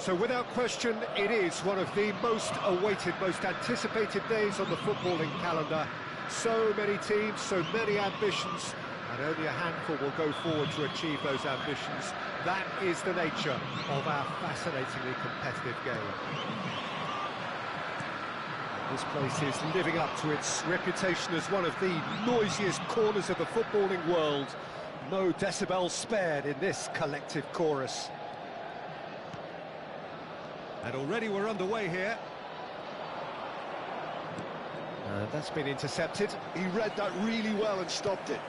So without question, it is one of the most awaited, most anticipated days on the footballing calendar. So many teams, so many ambitions, and only a handful will go forward to achieve those ambitions. That is the nature of our fascinatingly competitive game. This place is living up to its reputation as one of the noisiest corners of the footballing world. No decibels spared in this collective chorus. And already we're underway here. And that's been intercepted. He read that really well and stopped it.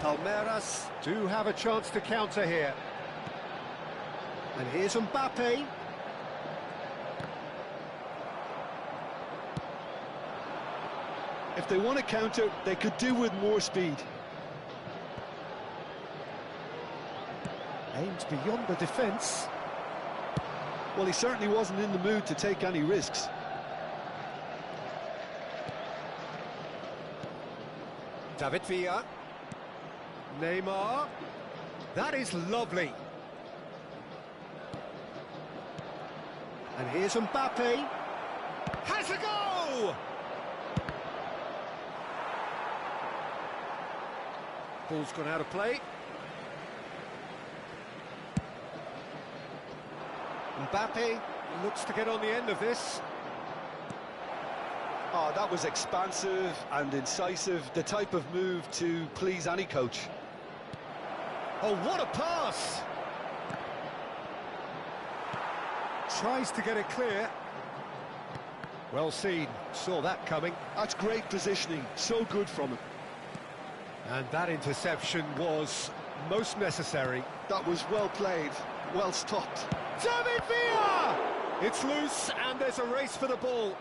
Palmeiras do have a chance to counter here. And here's Mbappe. If they want to counter, they could do with more speed. Aimed beyond the defence. Well, he certainly wasn't in the mood to take any risks. David Villa. Neymar. That is lovely. And here's Mbappe. Has a go! Ball's gone out of play. Mbappe looks to get on the end of this. Oh, that was expansive and incisive, the type of move to please any coach. Oh, what a pass! Tries to get it clear. Well seen, saw that coming. That's great positioning, so good from him. And that interception was most necessary. That was well played, well stopped. David Villa! It's loose and there's a race for the ball.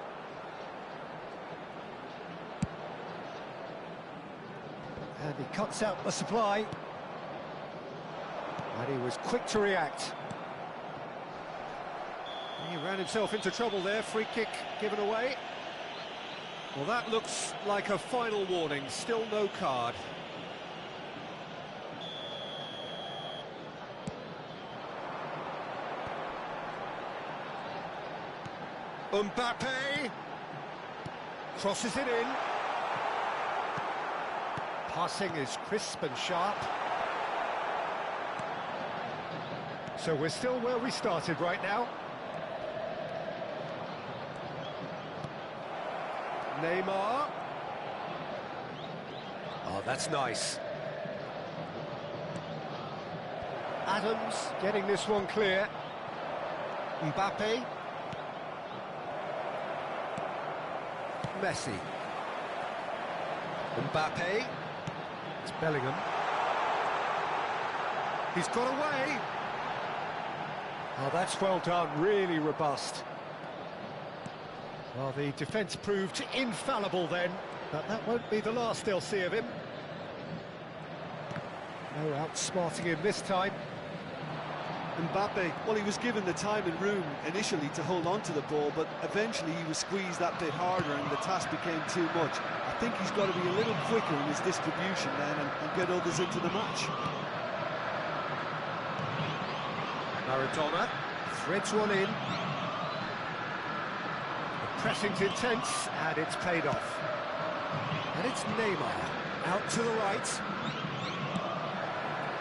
And he cuts out the supply. And he was quick to react. He ran himself into trouble there, free kick given away. Well, that looks like a final warning, still no card. Mbappe crosses it in. Passing is crisp and sharp. So we're still where we started right now. Neymar. Oh, that's nice. Adams getting this one clear. Mbappe. Messi. Mbappe. It's Bellingham. He's got away. Oh, that's well done, really robust. Well, the defence proved infallible then, but that won't be the last they'll see of him. No outsmarting him this time. Mbappe, well, he was given the time and room initially to hold on to the ball, but eventually he was squeezed that bit harder and the task became too much. I think he's got to be a little quicker in his distribution then and get others into the match. Maradona threads one in. The pressing's intense and it's paid off. And it's Neymar out to the right.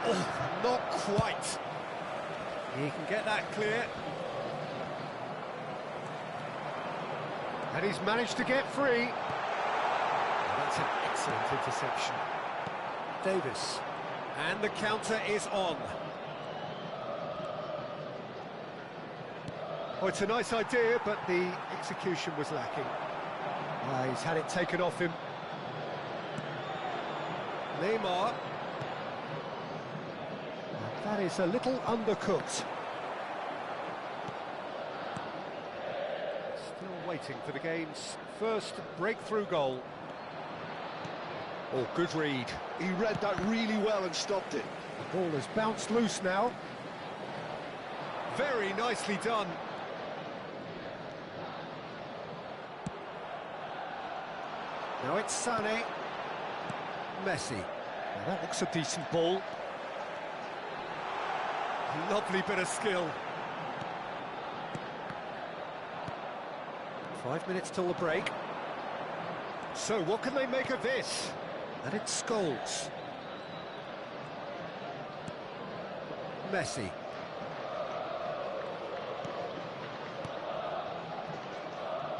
Oh, not quite. He can get that clear. And he's managed to get free. Oh, that's an excellent interception. Davis. And the counter is on. Oh, it's a nice idea, but the execution was lacking. He's had it taken off him. Neymar. That is a little undercooked. Still waiting for the game's first breakthrough goal. Oh, good read. He read that really well and stopped it. The ball has bounced loose now. Very nicely done. Now it's Sané. Messi. Now that looks a decent ball. Lovely bit of skill. 5 minutes till the break. So what can they make of this? And it's Scholes. Messi.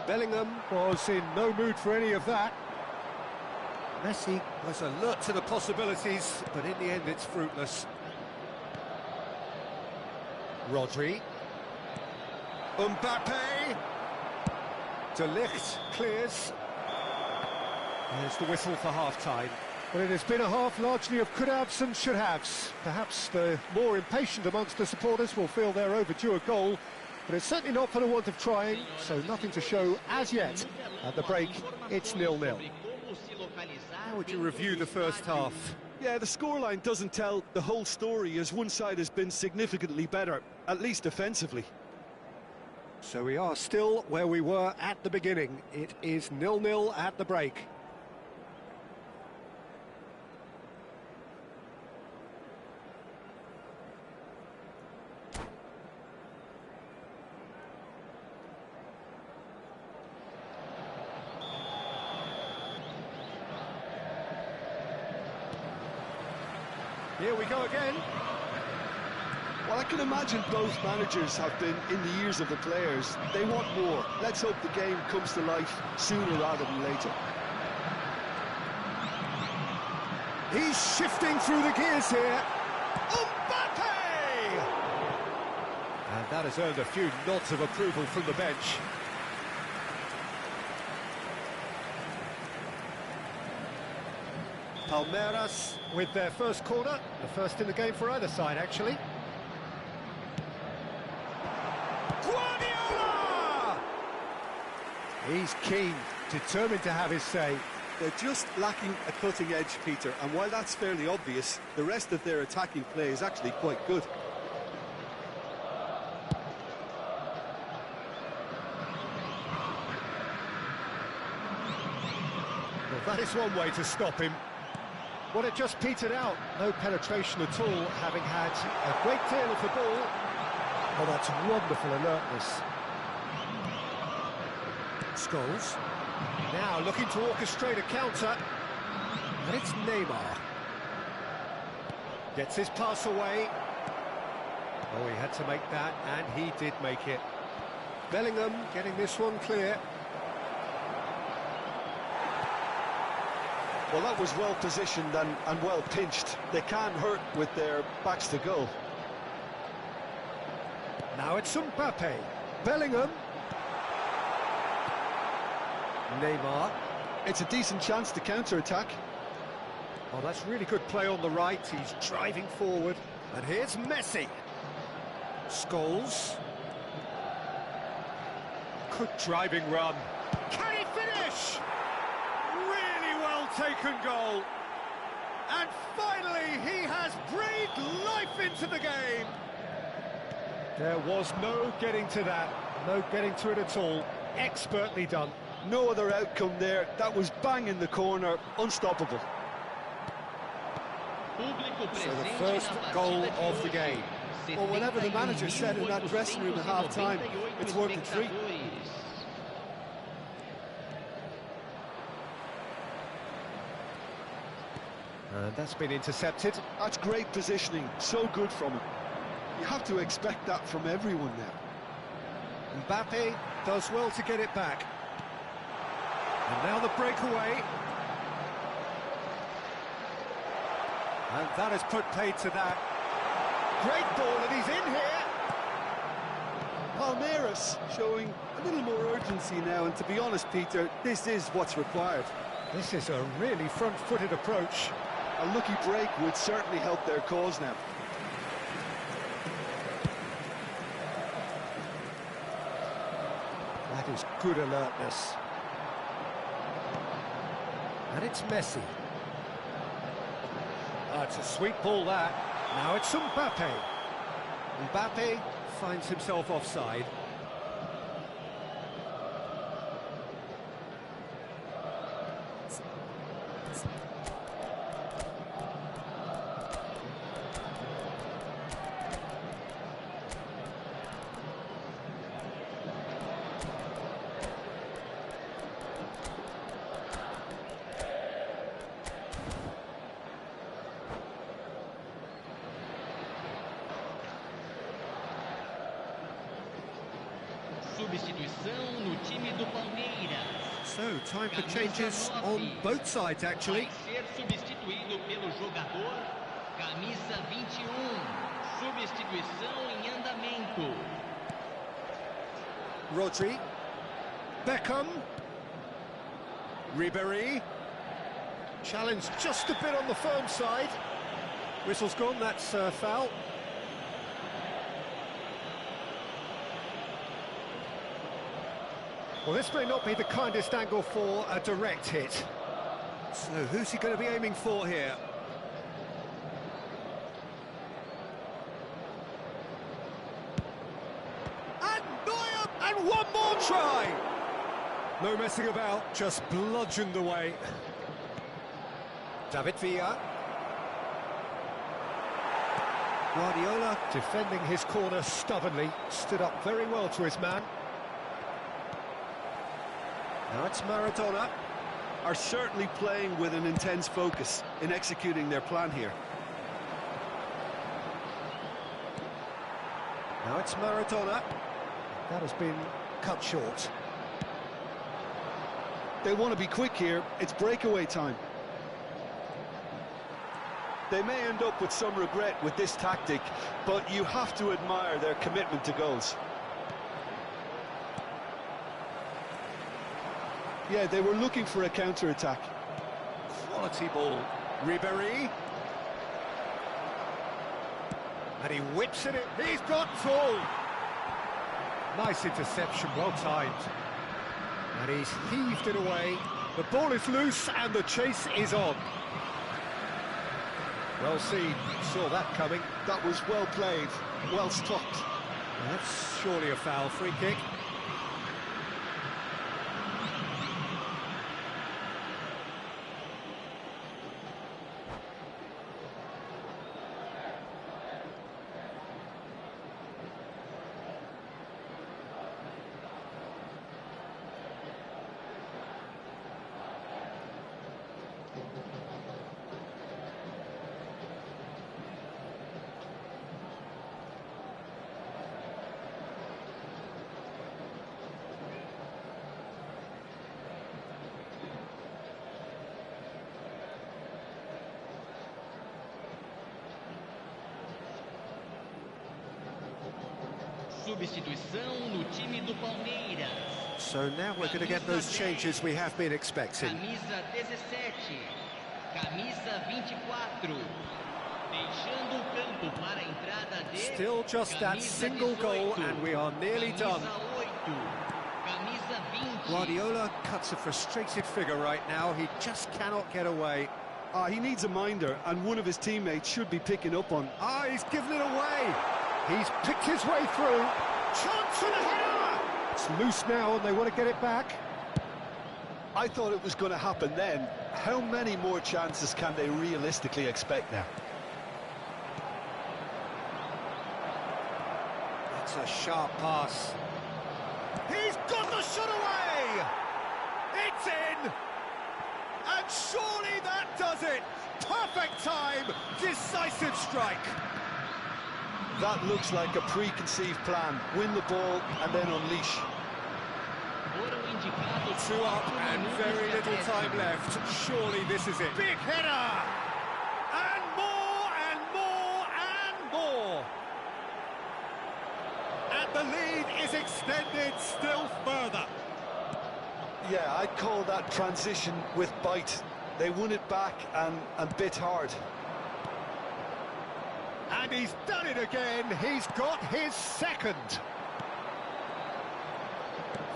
Bellingham was in no mood for any of that. Messi was alert to the possibilities, but in the end it's fruitless. Rodri. Mbappe. De Ligt clears. There's the whistle for half-time. Well, it has been a half largely of could-haves and should-haves. Perhaps the more impatient amongst the supporters will feel they're overdue a goal, but it's certainly not for the want of trying, so nothing to show as yet. At the break, it's 0-0. How would you review the first half? Yeah, the scoreline doesn't tell the whole story, as one side has been significantly better, at least defensively. So we are still where we were at the beginning. It is 0-0 at the break. Here we go again. Well, I can imagine both managers have been in the ears of the players. They want more. Let's hope the game comes to life sooner rather than later. He's shifting through the gears here. Mbappe! And that has earned a few nods of approval from the bench. Palmeiras with their first corner, the first in the game for either side, actually. Guardiola! He's keen, determined to have his say. They're just lacking a cutting edge, Peter, and while that's fairly obvious, the rest of their attacking play is actually quite good. Well, that is one way to stop him. Well, it just petered out. No penetration at all, having had a great deal of the ball. Oh, that's wonderful alertness. Scholes. Now looking to orchestrate a counter. And it's Neymar. Gets his pass away. Oh, he had to make that, and he did make it. Bellingham getting this one clear. Well, that was well positioned and well pinched. They can't hurt with their backs to goal. Now it's Mbappe. Bellingham. Neymar. It's a decent chance to counter-attack. Oh, that's really good play on the right. He's driving forward. And here's Messi. Scholes. Good driving run. Can he finish? Really well taken goal. And finally, he has breathed life into the game. There was no getting to that. No getting to it at all. Expertly done. No other outcome there. That was bang in the corner. Unstoppable. So the first goal of the game. Well, whatever the manager said in that dressing room at half-time, it's working treat. And that's been intercepted. That's great positioning. So good from him. You have to expect that from everyone now. Mbappe does well to get it back. And now the breakaway. And that has put paid to that. Great ball, and he's in here. Palmeiras showing a little more urgency now, and to be honest, Peter, this is what's required. This is a really front-footed approach. A lucky break would certainly help their cause now. That is good alertness. And it's Messi. Oh, it's a sweet ball, that. Now it's Mbappe. Mbappe finds himself offside. Substituição no time do Palmeiras. So, time for changes on both sides, actually. Vai ser substituído pelo jogador camisa 21. Substituição em andamento. Rodri. Beckham. Ribéry. Challenge just a bit on the firm side. Whistle's gone, that's foul. Well, this may not be the kindest angle for a direct hit. So, who's he going to be aiming for here? And Neuer! And one more try! No messing about, just bludgeoned away. David Villa. Guardiola defending his corner stubbornly, stood up very well to his man. Now it's Maradona. Are certainly playing with an intense focus in executing their plan here. Now it's Maradona. That has been cut short. They want to be quick here, it's breakaway time. They may end up with some regret with this tactic, but you have to admire their commitment to goals. Yeah, they were looking for a counter-attack. Quality ball. Ribéry. And he whips it in. He's got full. Nice interception, well timed. And he's heaved it away. The ball is loose and the chase is on. Well seen, saw that coming. That was well played, well stopped. That's surely a foul, free kick. Substituição no time do Palmeiras. So now we're going to get those changes we have been expecting. Camisa 17, camisa 24. Deixando o campo para a entrada de Still just that single goal and we are nearly done. Camisa 20. Guardiola cuts a frustrated figure right now. He just cannot get away. He needs a minder, and one of his teammates should be picking up on. He's given it away. He's picked his way through. Chance for the header! It's loose now and they want to get it back. I thought it was going to happen then. How many more chances can they realistically expect now? That's a sharp pass. He's got the shot away! It's in! And surely that does it! Perfect time! Decisive strike! That looks like a preconceived plan. Win the ball and then unleash. 2 up and very little time left. Surely this is it. Big header! And more and more and more! And the lead is extended still further. Yeah, I'd call that transition with bite. They won it back and bit hard. And he's done it again. He's got his second.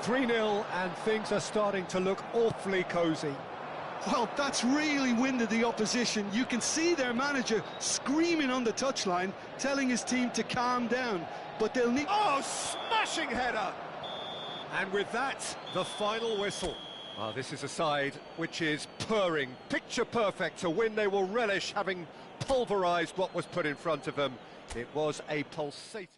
3-0 and things are starting to look awfully cosy. Well, that's really winded the opposition. You can see their manager screaming on the touchline, telling his team to calm down. But they'll need... Oh, smashing header! And with that, the final whistle. This is a side which is purring, picture perfect, a win they will relish, having pulverised what was put in front of them. It was a pulsating...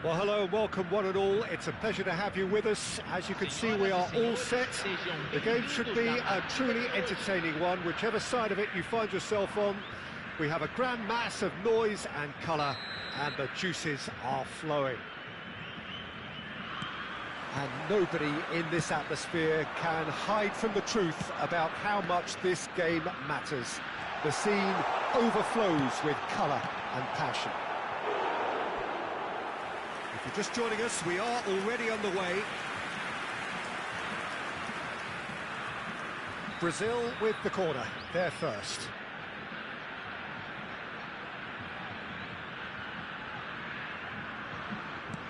Well, hello and welcome one and all. It's a pleasure to have you with us. As you can see, we are all set. The game should be a truly entertaining one, whichever side of it you find yourself on. We have a grand mass of noise and colour, and the juices are flowing. And nobody in this atmosphere can hide from the truth about how much this game matters. The scene overflows with colour and passion. If you're just joining us, we are already underway. Brazil with the corner, they're first.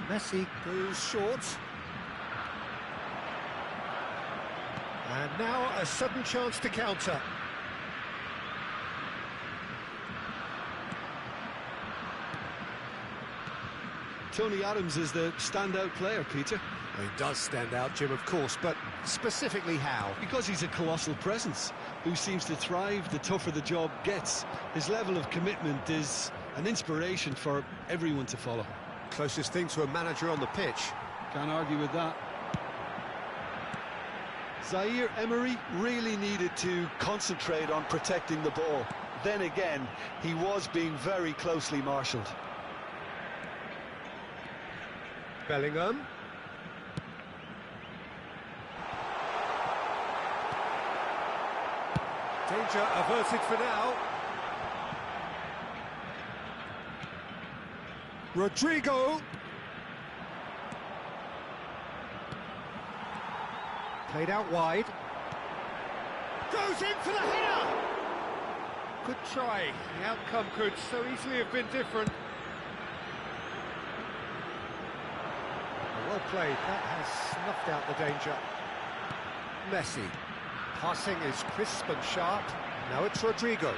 Messi goes short. And now a sudden chance to counter. Tony Adams is the standout player, Peter. Well, he does stand out, Jim, of course, but specifically how? Because he's a colossal presence who seems to thrive the tougher the job gets. His level of commitment is an inspiration for everyone to follow. Closest thing to a manager on the pitch. Can't argue with that. Zaire Emery really needed to concentrate on protecting the ball. Then again, he was being very closely marshalled. Bellingham. Danger averted for now. Rodrigo. Played out wide. Goes in for the header! Good try. The outcome could so easily have been different. Well played, that has snuffed out the danger. Messi. Passing is crisp and sharp. Now it's Rodrigo.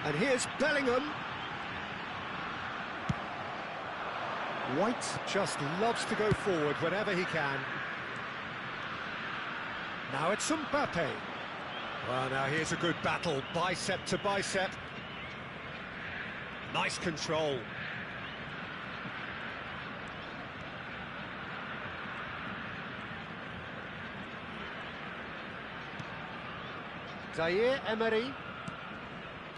And here's Bellingham. White just loves to go forward whenever he can. Now it's Mbappe. Well, now here's a good battle, bicep to bicep. Nice control. Zaire Emery.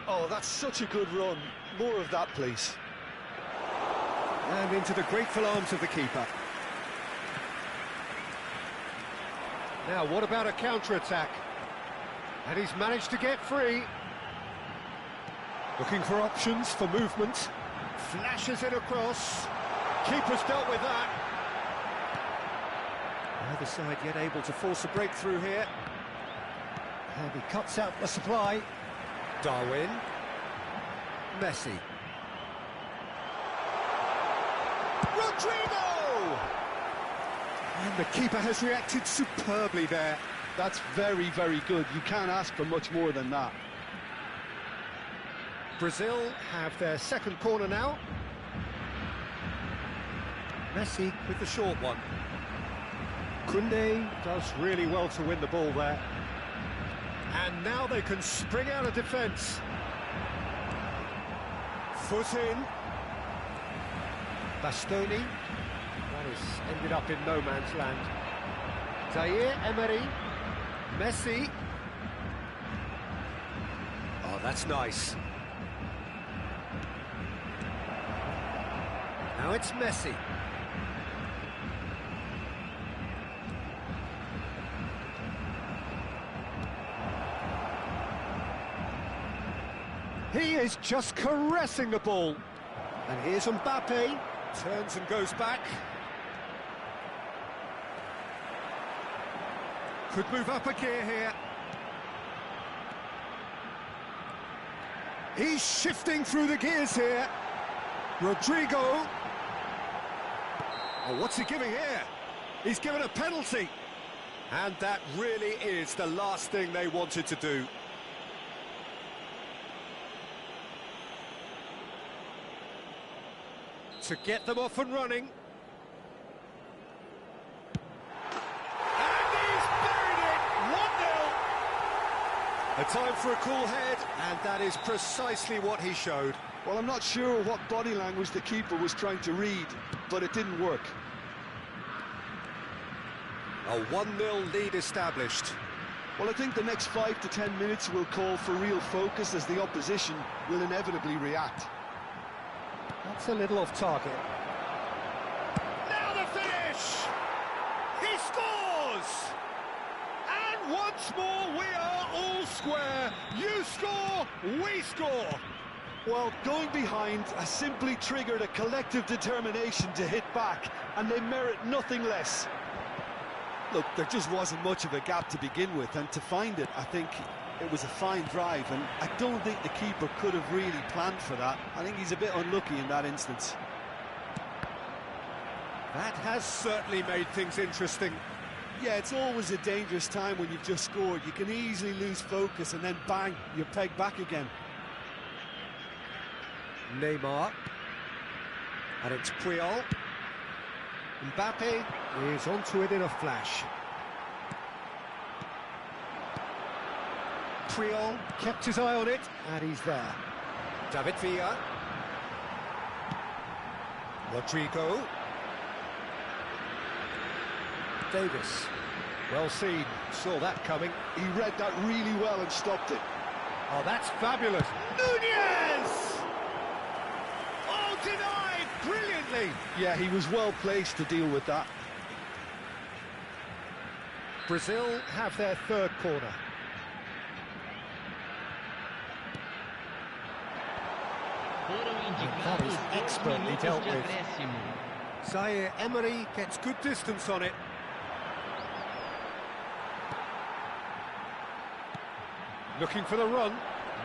Oh, that's such a good run. More of that, please. And into the grateful arms of the keeper. Now, what about a counter-attack? And he's managed to get free. Looking for options for movement. Flashes it across. Keeper's dealt with that. Neither side yet able to force a breakthrough here. And he cuts out the supply. Darwin. Messi. Rodrigo! And the keeper has reacted superbly there. That's very, very good. You can't ask for much more than that. Brazil have their second corner now. Messi with the short one. Koundé does really well to win the ball there. And now they can spring out of defence. Foot in. Bastoni. That has ended up in no man's land. Zaire Emery. Messi. That's nice. Now it's Messi. He is just caressing the ball. And here's Mbappe. Turns and goes back. Could move up a gear here. He's shifting through the gears here. Rodrigo. Oh, what's he giving here? He's given a penalty. And that really is the last thing they wanted to do. To get them off and running. And he's buried it! 1-0! A time for a cool head, and that is precisely what he showed. Well, I'm not sure what body language the keeper was trying to read, but it didn't work. A 1-0 lead established. Well, I think the next 5 to 10 minutes will call for real focus as the opposition will inevitably react. That's a little off target. Now the finish! He scores! And once more we are all square. You score, we score. Well, going behind has simply triggered a collective determination to hit back, and they merit nothing less. Look, there just wasn't much of a gap to begin with, and to find it, I think it was a fine drive, and I don't think the keeper could have really planned for that. I think he's a bit unlucky in that instance. That has certainly made things interesting. Yeah, it's always a dangerous time when you've just scored. You can easily lose focus, and then bang, you're pegged back again. Neymar. And it's Puyol. Mbappe is onto it in a flash. Puyol kept his eye on it, and he's there. David Villa. Rodrigo. Davis. Well seen, saw that coming. He read that really well and stopped it. Oh, that's fabulous. Nunez! Oh, denied brilliantly. Yeah, he was well placed to deal with that. Brazil have their third corner. That is expertly dealt with. Zaire Emery gets good distance on it. Looking for the run.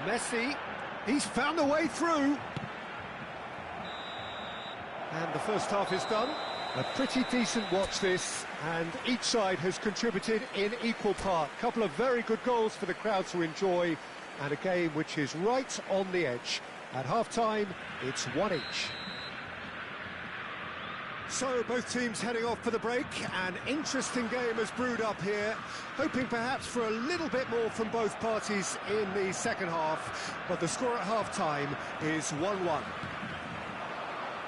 Messi, he's found a way through. And the first half is done. A pretty decent watch this, and each side has contributed in equal part. A couple of very good goals for the crowd to enjoy, and a game which is right on the edge. At half-time, it's 1 each. So, both teams heading off for the break. An interesting game has brewed up here, hoping perhaps for a little bit more from both parties in the second half, but the score at half-time is 1-1.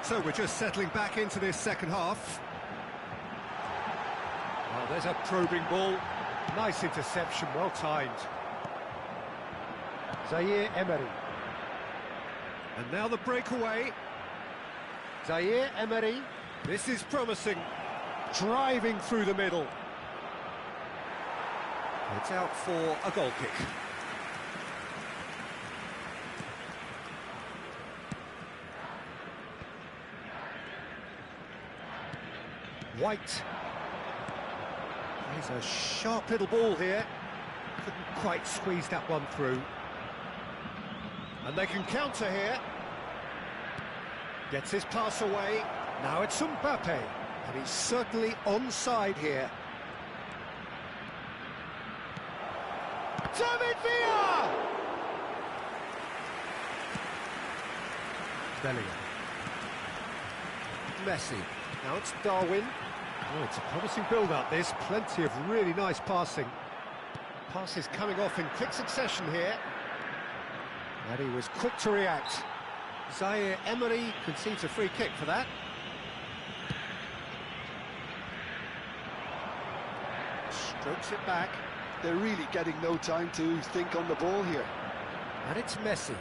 So, we're just settling back into this second half. Well, there's a probing ball. Nice interception, well timed. Zaire Emery. And now the breakaway. Zaire Emery. This is promising. Driving through the middle. It's out for a goal kick. White. There's a sharp little ball here. Couldn't quite squeeze that one through. And they can counter here. Gets his pass away. Now it's Mbappe. And he's certainly onside here. David Villa! Bellingham. Messi. Now it's Darwin. Oh, it's a promising build-up, this. Plenty of really nice passing. Passes coming off in quick succession here. And he was quick to react. Zaire Emery concedes a free kick for that. Strokes it back. They're really getting no time to think on the ball here. And it's Messi.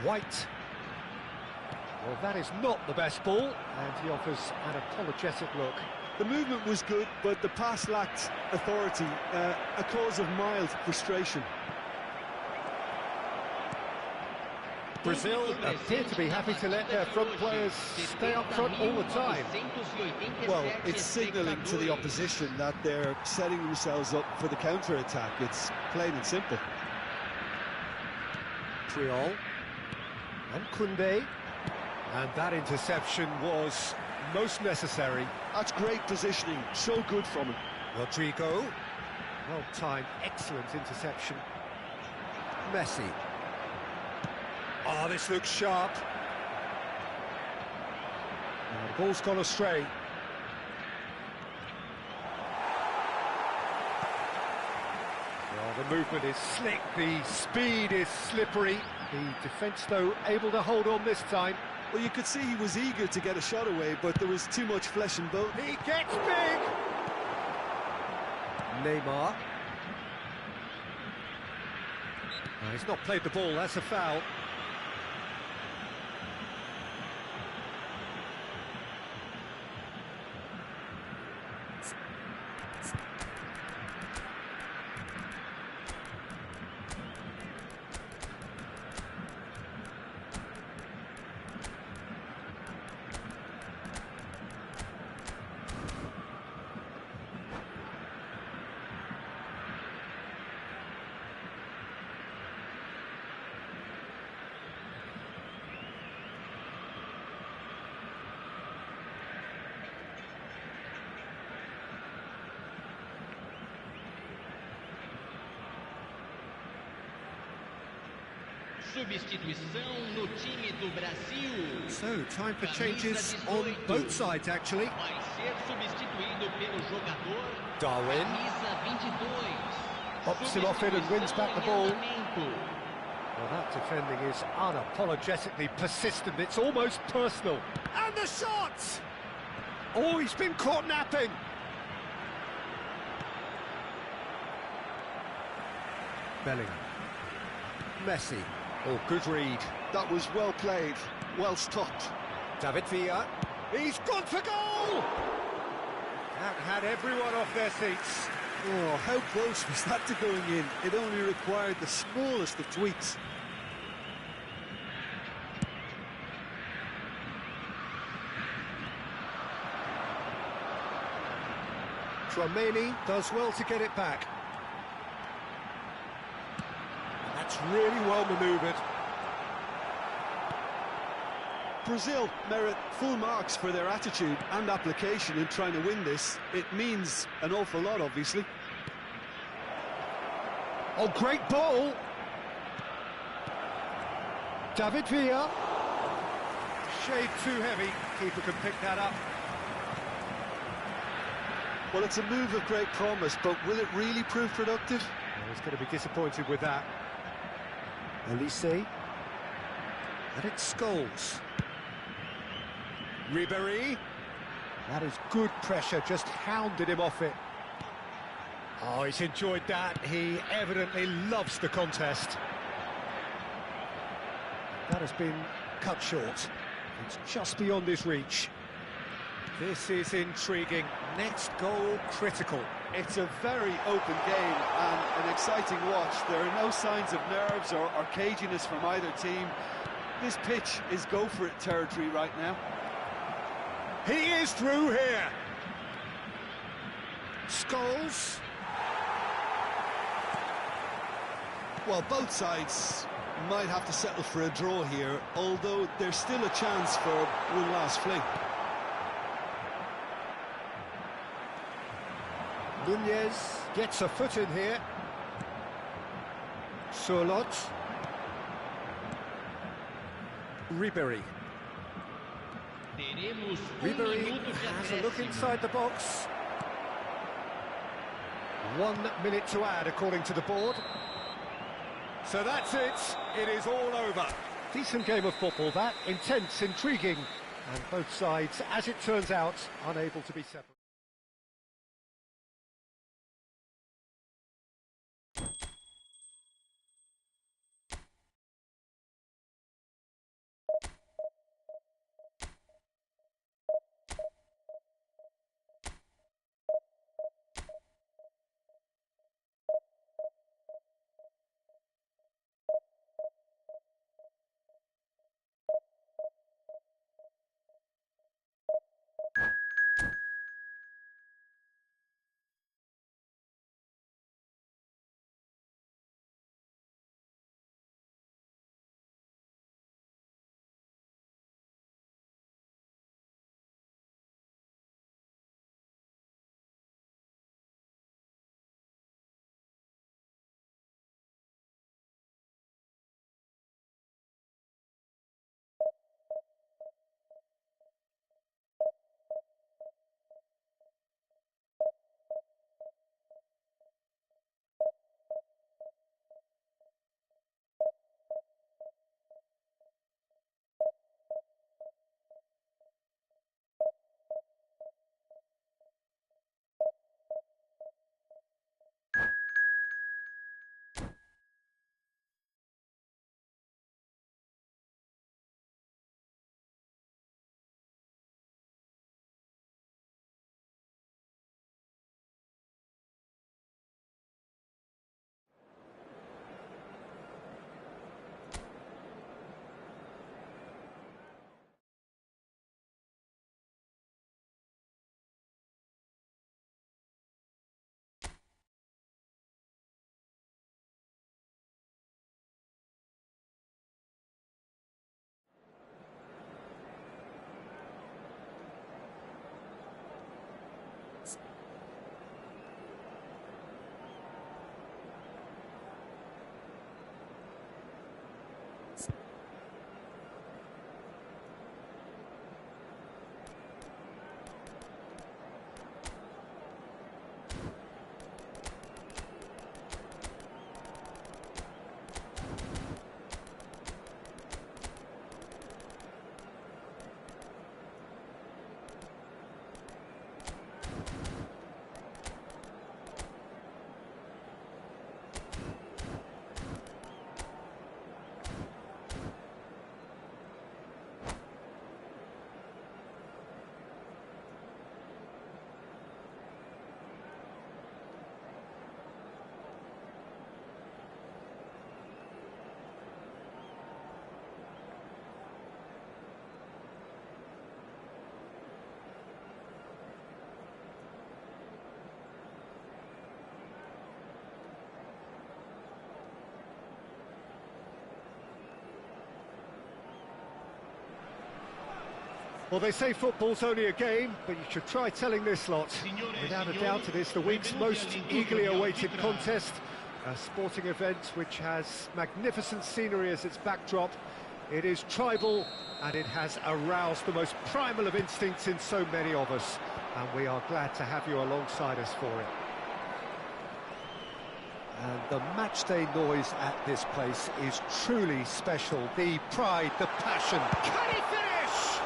White. Well, that is not the best ball, and he offers an apologetic look. The movement was good, but the pass lacked authority, a cause of mild frustration. Brazil appear to be happy to let their front players stay up front all the time. Well, it's signalling to the opposition that they're setting themselves up for the counter-attack. It's plain and simple. Triol and Koundé, and that interception was most necessary. That's great positioning, so good from him. Rodrigo, well-timed, excellent interception. Messi. Oh, this looks sharp. And the ball's gone astray. Well, the movement is slick, the speed is slippery. The defence, though, able to hold on this time. Well, you could see he was eager to get a shot away, but there was too much flesh and bone. He gets big! Neymar. No, he's not played the ball, that's a foul. Substituição no time do Brasil. So, time for changes on both sides, actually. Vai ser substituído pelo jogador Darwin. camisa 22. Pops him off it and wins back the ball. Well, that defending is unapologetically persistent. It's almost personal. And the shot! Oh, he's been caught napping. Bellingham. Messi. Oh, good read. That was well played, well stopped. David Villa. He's gone for goal! That had everyone off their seats. Oh, how close was that to going in? It only required the smallest of tweaks. Bermain does well to get it back. That's really well manoeuvred. Brazil merit full marks for their attitude and application in trying to win this. It means an awful lot, obviously. Oh, great ball! David Villa. Shade too heavy. Keeper can pick that up. Well, it's a move of great promise, but will it really prove productive? Well, he's going to be disappointed with that. Elise. And it's Scholes. Ribéry. That is good pressure, just hounded him off it. Oh, he's enjoyed that. He evidently loves the contest. That has been cut short. It's just beyond his reach. This is intriguing. Next goal critical. It's a very open game and an exciting watch. There are no signs of nerves or caginess from either team. This pitch is go-for-it territory right now. He is through here. Scholes. Well, both sides might have to settle for a draw here, although there's still a chance for one last fling. Nunez gets a foot in here. Surlot. Ribéry. Ribéry has a look inside the box. 1 minute to add, according to the board. So that's it. It is all over. Decent game of football, that. Intense, intriguing. And both sides, as it turns out, unable to be separate. Well, they say football's only a game, but you should try telling this lot. Without a doubt, it is the week's most eagerly awaited contest. A sporting event which has magnificent scenery as its backdrop. It is tribal, and it has aroused the most primal of instincts in so many of us. And we are glad to have you alongside us for it. And the matchday noise at this place is truly special. The pride, the passion. Can he finish?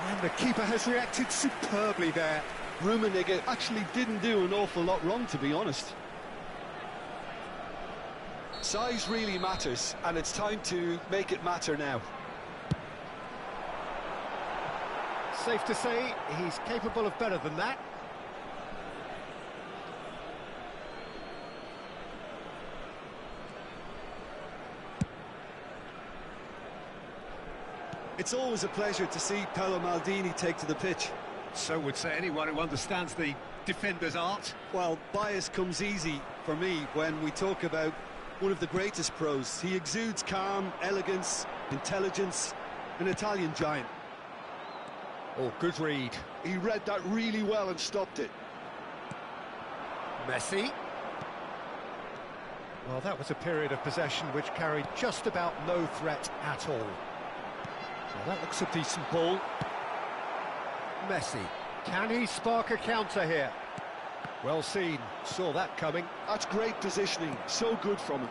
And the keeper has reacted superbly there. Rummenigge actually didn't do an awful lot wrong, to be honest. Size really matters, and it's time to make it matter now. Safe to say, he's capable of better than that. It's always a pleasure to see Paolo Maldini take to the pitch. So would say anyone who understands the defender's art. Well, bias comes easy for me when we talk about one of the greatest pros. He exudes calm, elegance, intelligence, an Italian giant. Oh, good read. He read that really well and stopped it. Messi. Well, that was a period of possession which carried just about no threat at all. Well, that looks a decent ball. Messi. Can he spark a counter here? Well seen. Saw that coming. That's great positioning. So good from him.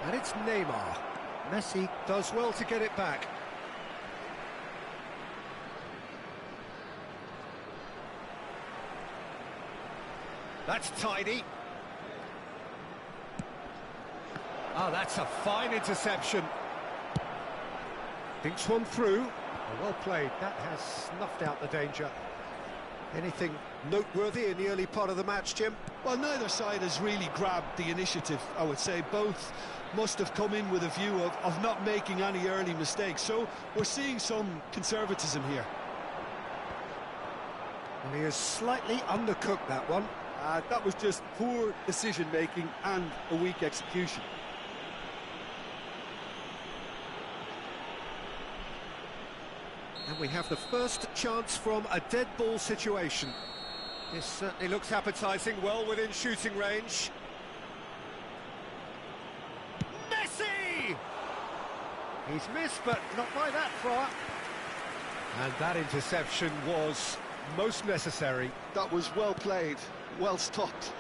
And it's Neymar. Messi does well to get it back. That's tidy. Oh, that's a fine interception. Thinks one through. Oh, well played. That has snuffed out the danger. Anything noteworthy in the early part of the match, Jim? Well, neither side has really grabbed the initiative, I would say. Both must have come in with a view of not making any early mistakes. So we're seeing some conservatism here. And he has slightly undercooked that one. That was just poor decision-making and a weak execution. And we have the first chance from a dead ball situation. This certainly looks appetising, well within shooting range. Messi! He's missed, but not by that far. And that interception was most necessary. That was well played, well stopped.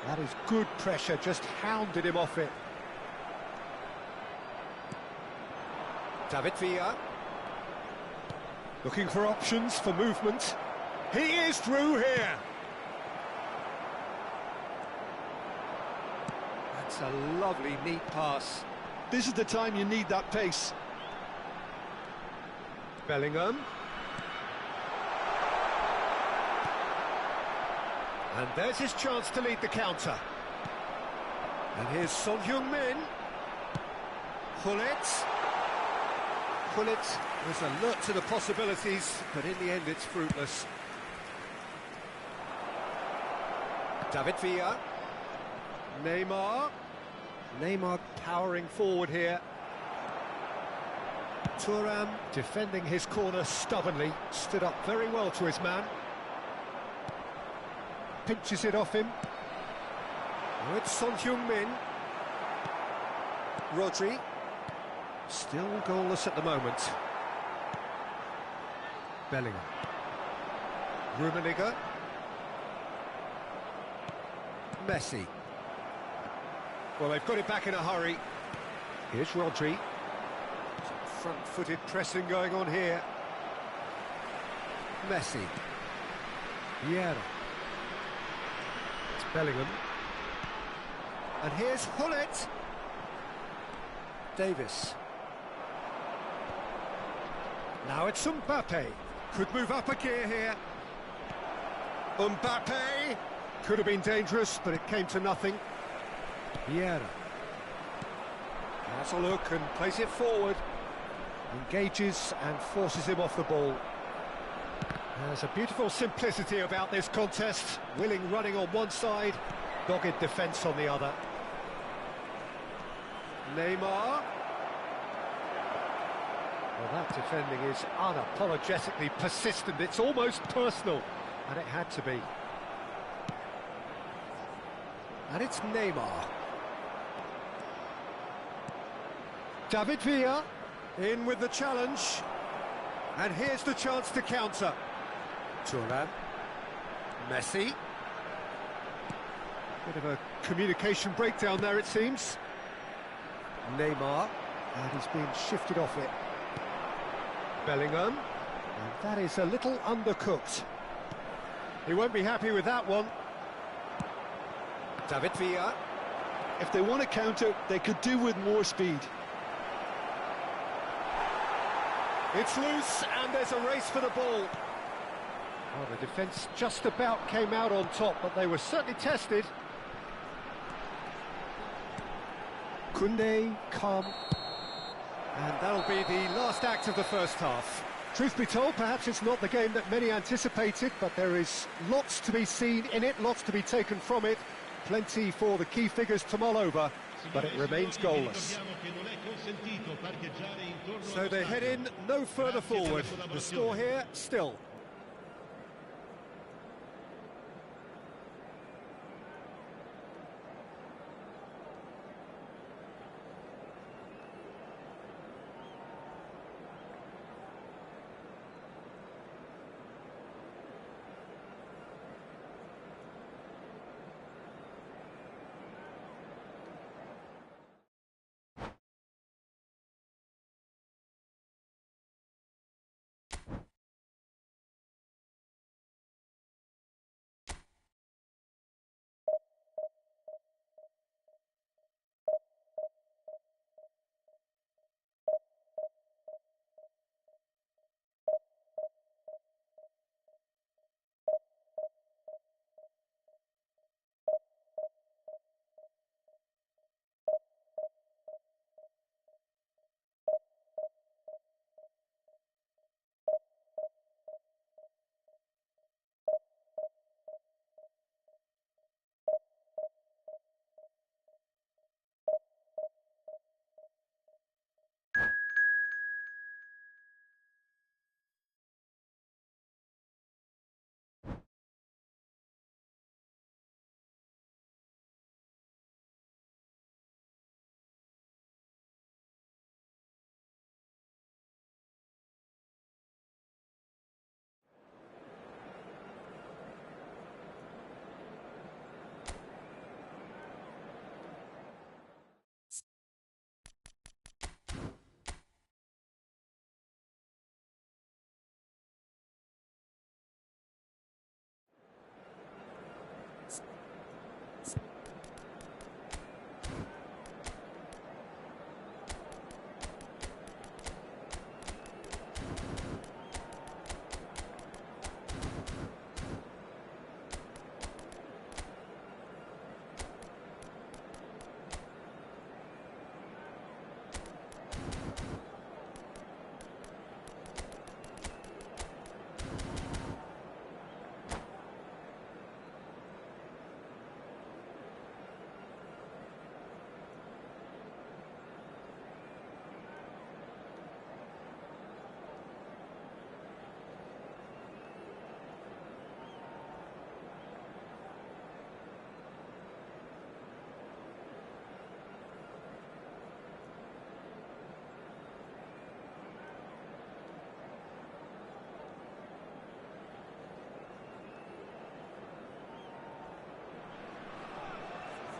That is good pressure, just hounded him off it. Villa. Looking for options for movement. He is through here. That's a lovely, neat pass. This is the time you need that pace. Bellingham. And there's his chance to lead the counter. And here's Son Heung-min. Gullit. Gullit was alert to the possibilities, but in the end it's fruitless. Villa. Neymar. Neymar powering forward here. Tarzan defending his corner stubbornly, stood up very well to his man. Pinches it off him. Oh, it's Son Heung-min. Rodri. Still goalless at the moment. Bellingham. Rummenigge. Messi. Well, they've got it back in a hurry. Here's Rodri. Some front-footed pressing going on here. Messi. BIAR. It's Bellingham. And here's Gullit. Davis. Now it's Mbappe. Could move up a gear here. Mbappe. Could have been dangerous, but it came to nothing. BIAR. Has a look and plays it forward. Engages and forces him off the ball. There's a beautiful simplicity about this contest. Willing running on one side, dogged defence on the other. Neymar. Well, that defending is unapologetically persistent. It's almost personal, and it had to be. And it's Neymar. David Villa in with the challenge. And here's the chance to counter. Tarzan. Messi. Bit of a communication breakdown there, it seems. Neymar. And he's been shifted off it. Bellingham. And that is a little undercooked. He won't be happy with that one. David Villa. If they want to counter, they could do with more speed. It's loose, and there's a race for the ball. Well, the defence just about came out on top, but they were certainly tested. Koundé, calm. And that'll be the last act of the first half. Truth be told, perhaps it's not the game that many anticipated, but there is lots to be seen in it, lots to be taken from it. Plenty for the key figures to mull over, but it remains goalless. So they head in no further forward. The score here, still.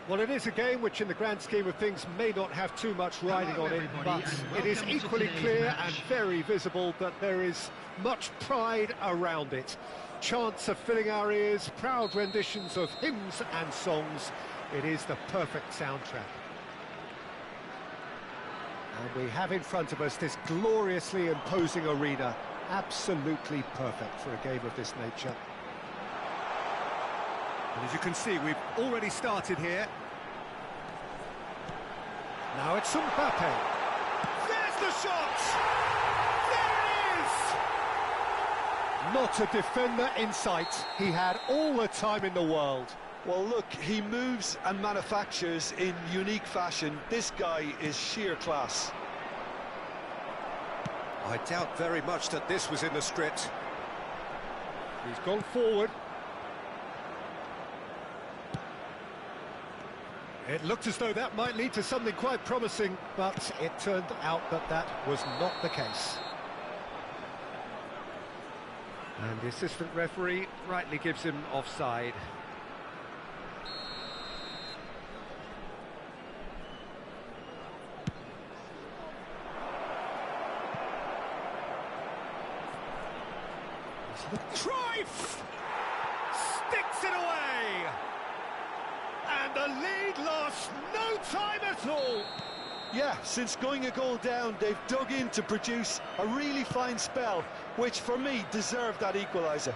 Well, it is a game which, in the grand scheme of things, may not have too much riding on it, but it is equally clear and very visible that there is much pride around it. Chants are filling our ears, proud renditions of hymns and songs. It is the perfect soundtrack. And we have in front of us this gloriously imposing arena, absolutely perfect for a game of this nature. And as you can see, we've already started here. Now it's Mbappe. There's the shot! There it is! Not a defender in sight. He had all the time in the world. Well, look, he moves and manufactures in unique fashion. This guy is sheer class. I doubt very much that this was in the script. He's gone forward. It looked as though that might lead to something quite promising, but it turned out that that was not the case. And the assistant referee rightly gives him offside. Cruyff sticks it away, and the lead lost no time at all. Yeah, since going a goal down, they've dug in to produce a really fine spell, which for me deserved that equaliser.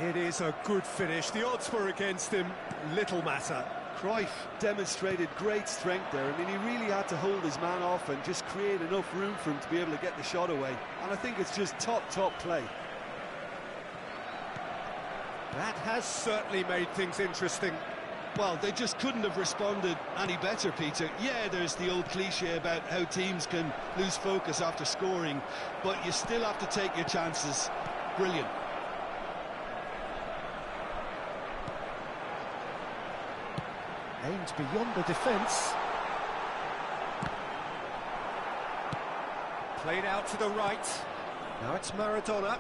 It is a good finish. The odds were against him, little matter. Cruyff demonstrated great strength there. I mean, he really had to hold his man off and just create enough room for him to be able to get the shot away. And I think it's just top play. That has certainly made things interesting. Well, they just couldn't have responded any better, Peter. Yeah, there's the old cliche about how teams can lose focus after scoring, but you still have to take your chances. Brilliant. Aims beyond the defence. Played out to the right. Now it's Maradona.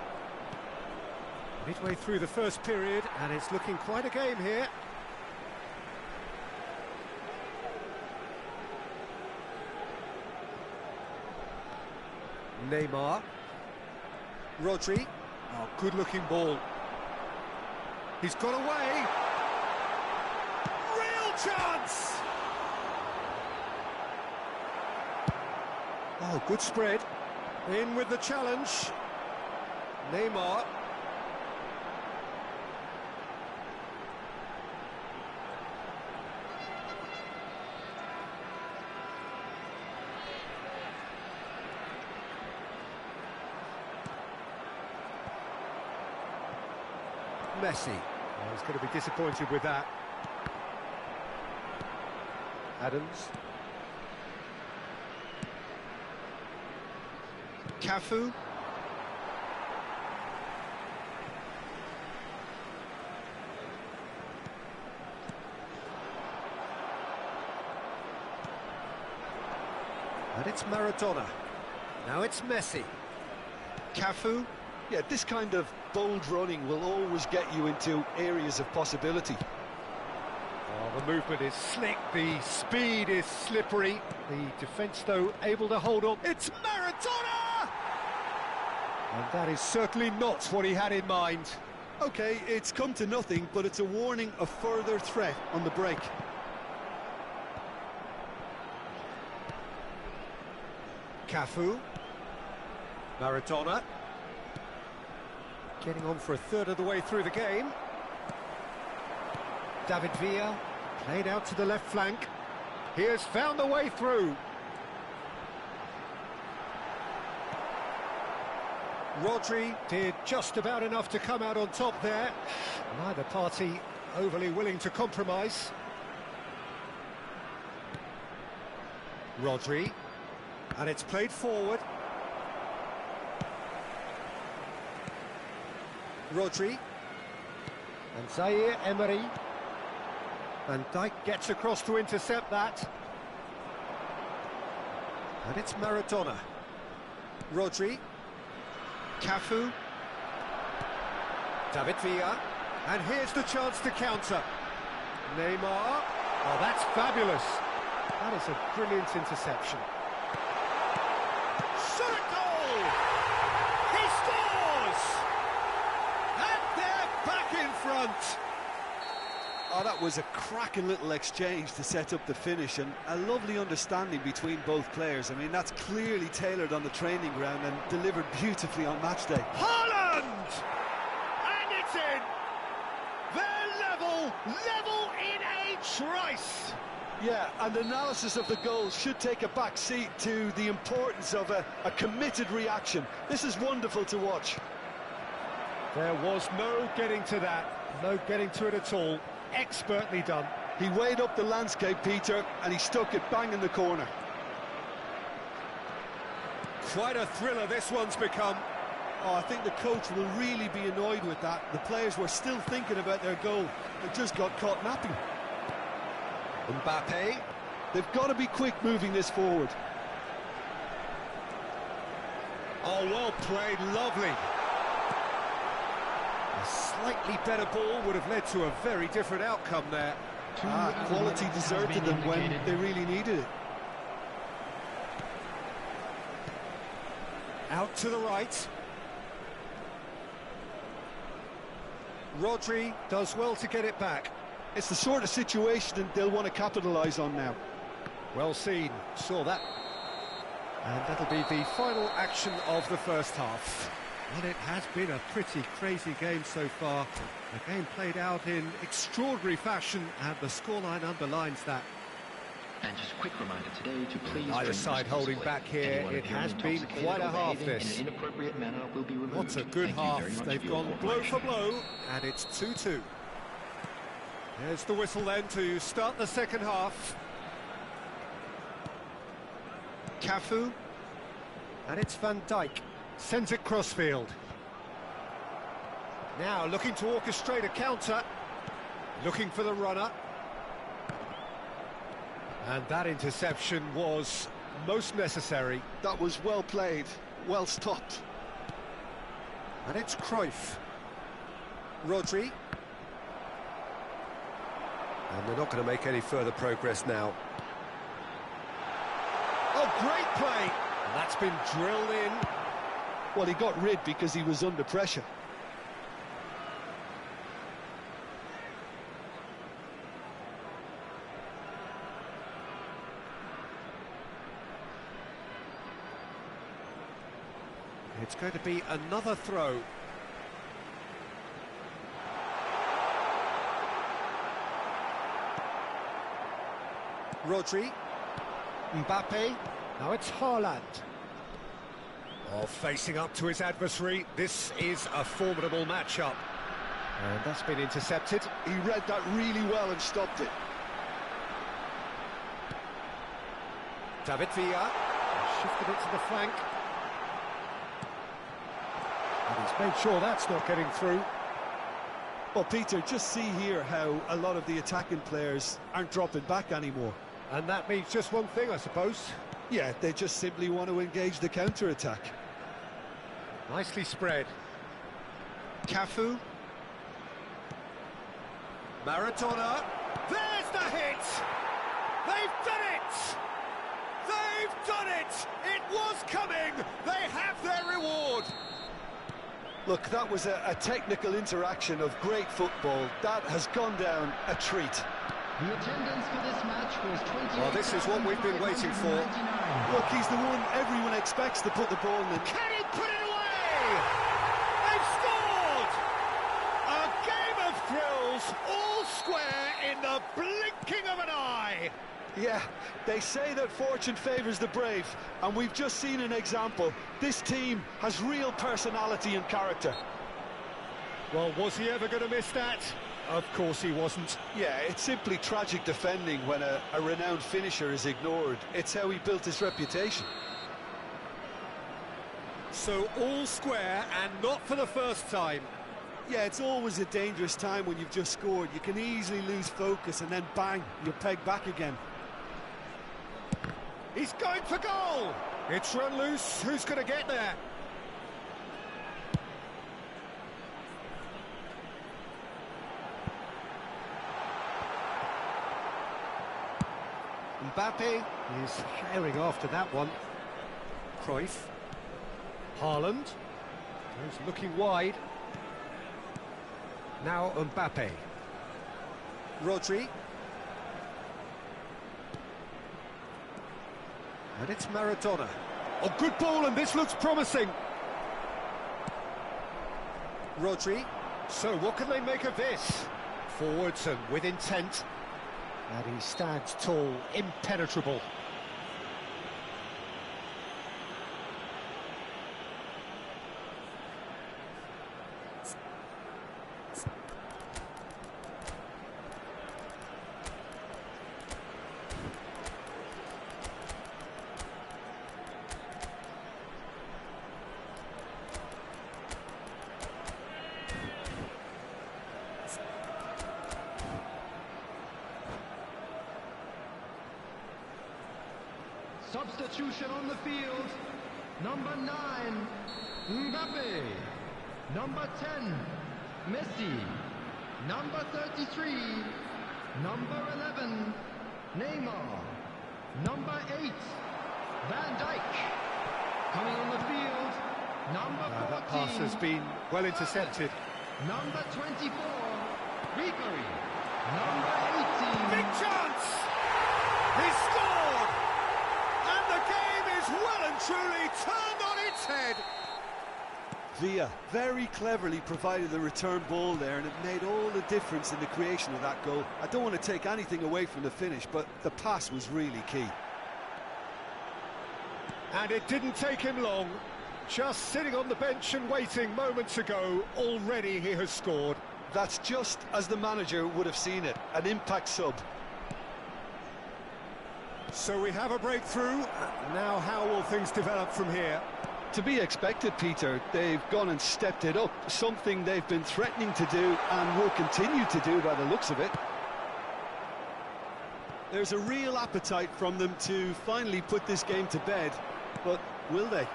Midway through the first period, and it's looking quite a game here. Neymar. Rodri. Oh, good-looking ball. He's got away. Real chance! Oh, good spread. In with the challenge. Neymar. Messi. Oh, he's going to be disappointed with that. Adams. Cafu. And it's Maradona. Now it's Messi. Cafu. Yeah, this kind of bold running will always get you into areas of possibility. Oh, the movement is slick, the speed is slippery. The defence, though, able to hold up. It's Maradona! And that is certainly not what he had in mind. OK, it's come to nothing, but it's a warning of further threat on the break. Cafu. Maradona. Getting on for a third of the way through the game. David Villa, played out to the left flank. He has found the way through. Rodri did just about enough to come out on top there. Neither party overly willing to compromise. Rodri, and it's played forward. Rodri, and Zaire Emery, and Dijk gets across to intercept that, and it's Maradona. Rodri, Cafu, David Villa, and here's the chance to counter. Neymar, oh, that's fabulous. That is a brilliant interception. Shot goal! He scores! Back in front. Oh, that was a cracking little exchange to set up the finish, and a lovely understanding between both players. I mean, that's clearly tailored on the training ground and delivered beautifully on match day. Haaland! And it's in! They're level in a trice! Yeah, and analysis of the goal should take a back seat to the importance of a committed reaction. This is wonderful to watch. There was no getting to that, no getting to it at all. expertly done. He weighed up the landscape, Peter, and he stuck it bang in the corner. Quite a thriller this one's become. Oh, I think the coach will really be annoyed with that. The players were still thinking about their goal. They just got caught napping. Mbappe. They've got to be quick moving this forward. Oh, well played, lovely. A slightly better ball would have led to a very different outcome there. Quality deserted them when they really needed it. Out to the right. Rodri does well to get it back. It's the sort of situation that they'll want to capitalise on now. Well seen, saw that. And that'll be the final action of the first half. Well, it has been a pretty crazy game so far. The game played out in extraordinary fashion, and the scoreline underlines that. And just a quick reminder today to please... Either side holding back here. It has been quite a half, this. In an inappropriate manner will be removed. What a good half. They've gone blow for blow, and it's 2-2. There's the whistle then to start the second half. Cafu, and it's Van Dijk, sends it crossfield. Now looking to orchestrate a counter, looking for the runner. And that interception was most necessary. That was well played, well stopped. And it's Cruyff. Rodri. And they're not going to make any further progress now. Oh, great play! And that's been drilled in. Well, he got rid because he was under pressure. It's going to be another throw. Rodri. Mbappe. Now it's Haaland. Oh, facing up to his adversary. This is a formidable matchup. And that's been intercepted. He read that really well and stopped it. David Villa. Shifted it to the flank. And he's made sure that's not getting through. Well, Peter, just see here how a lot of the attacking players aren't dropping back anymore. And that means just one thing, I suppose. Yeah, they just simply want to engage the counter-attack. Nicely spread. Cafu. Maradona. There's the hit! They've done it! They've done it! It was coming! They have their reward! Look, that was a technical interaction of great football. That has gone down a treat. The attendance for this match was 28. Well, this is what we've been waiting for. Look, he's the one everyone expects to put the ball in. Can he put it away? They've scored! A game of thrills, all square in the blinking of an eye. Yeah, they say that fortune favours the brave, and we've just seen an example. This team has real personality and character. Well, was he ever going to miss that? Of course he wasn't. Yeah, it's simply tragic defending when a renowned finisher is ignored. It's how he built his reputation. So all square, and not for the first time. Yeah, it's always a dangerous time when you've just scored. You can easily lose focus and then bang, you're pegged back again. He's going for goal! It's run loose, who's going to get there? Mbappe is sharing after that one. Cruyff. Haaland. He's looking wide. Now Mbappe. Rodri. And it's Maradona. Oh, good ball, and this looks promising. Rodri. So what can they make of this? Forwards and with intent. And he stands tall, impenetrable. Substitution on the field. Number 9, Mbappe. Number 10, Messi. Number 33, number 11, Neymar. Number 8, Van Dijk. Coming on the field, number 14. That pass has been well intercepted. Number 24, Ribery. Number 18. Big chance! He scored! And the game is well and truly turned on its head. Villa very cleverly provided the return ball there, and it made all the difference in the creation of that goal. I don't want to take anything away from the finish, but the pass was really key. And it didn't take him long. Just sitting on the bench and waiting moments ago, already he has scored. That's just as the manager would have seen it, an impact sub. So we have a breakthrough. Now how will things develop from here? To be expected, Peter. They've gone and stepped it up, something they've been threatening to do and will continue to do by the looks of it. There's a real appetite from them to finally put this game to bed, but will they?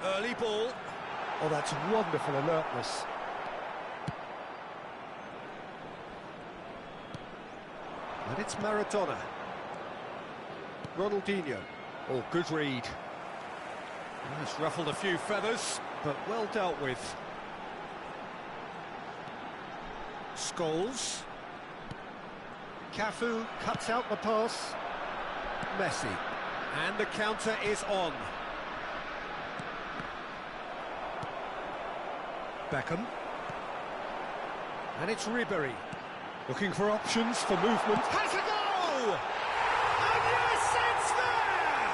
Early ball. Oh, that's wonderful alertness. And it's Maradona. Ronaldinho. Oh, good read. It's ruffled a few feathers, but well dealt with. Scholes. Cafu cuts out the pass. Messi. And the counter is on. Beckham. And it's Ribery. Looking for options for movement. Has a go! And yes, it's there!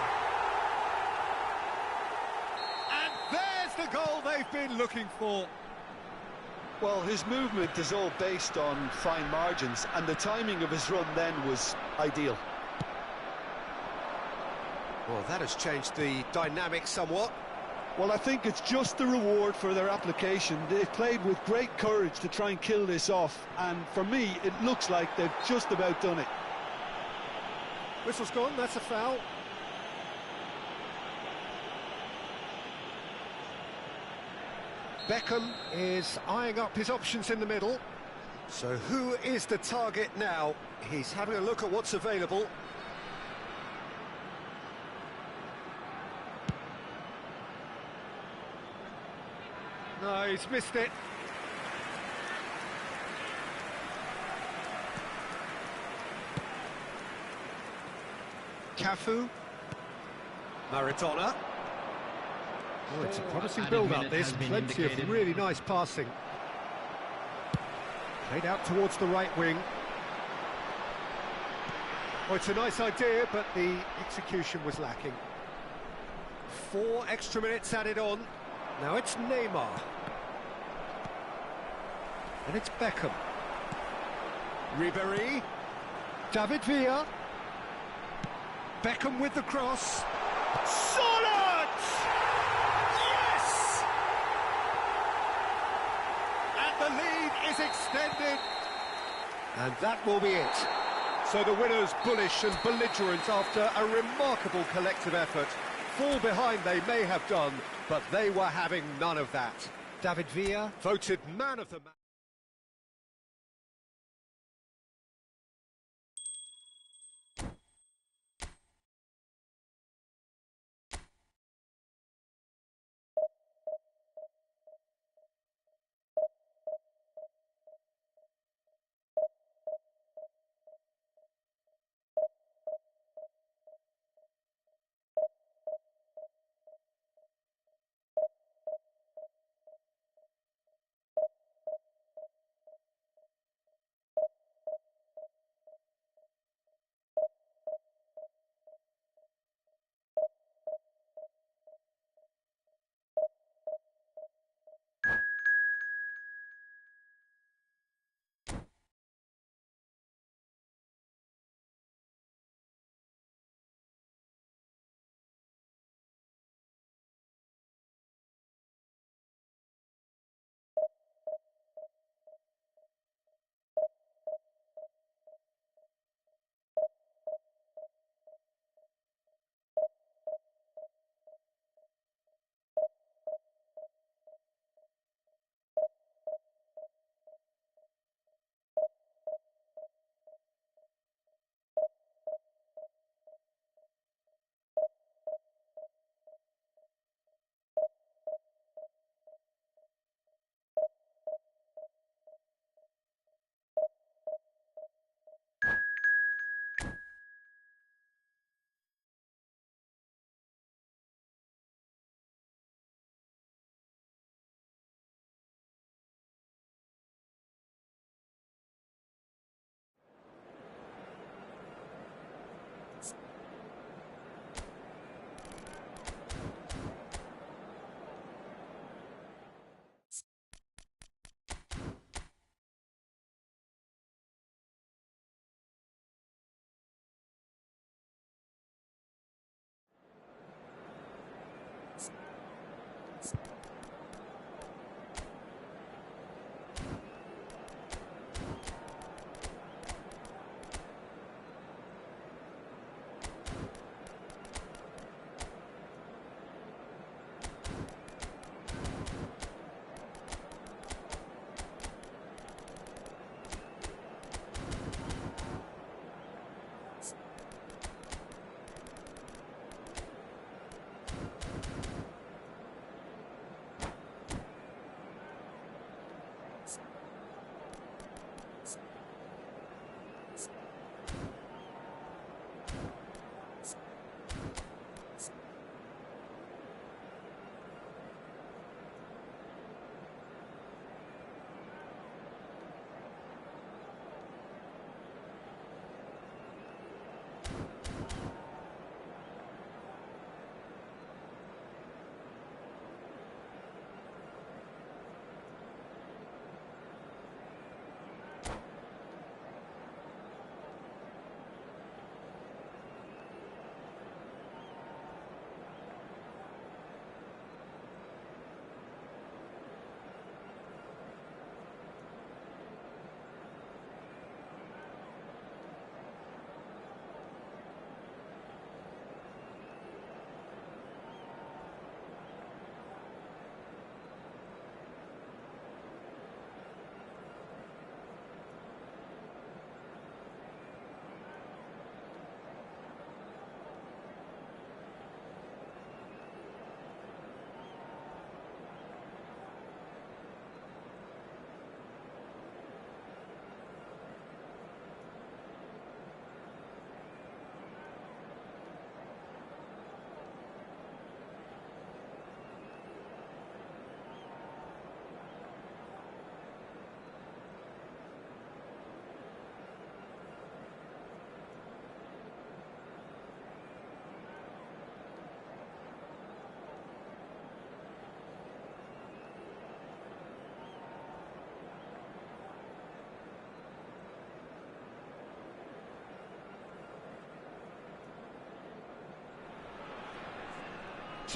And there's the goal they've been looking for. Well, his movement is all based on fine margins, and the timing of his run then was ideal. Well, that has changed the dynamic somewhat. Well, I think it's just the reward for their application. They've played with great courage to try and kill this off, and for me, it looks like they've just about done it. Whistle's gone, that's a foul. Beckham is eyeing up his options in the middle. So who is the target now? He's having a look at what's available. No, he's missed it. Cafu. Maradona. Oh, it's a promising build-up, this. Plenty of really nice passing. Played out towards the right wing. Oh, it's a nice idea, but the execution was lacking. 4 extra minutes added on. Now it's Neymar. And it's Beckham. Ribery. David Villa. Beckham with the cross. Solid! Yes! And the lead is extended. And that will be it. So the winners bullish and belligerent after a remarkable collective effort. Fall behind they may have done, but they were having none of that. David Villa voted man of the match.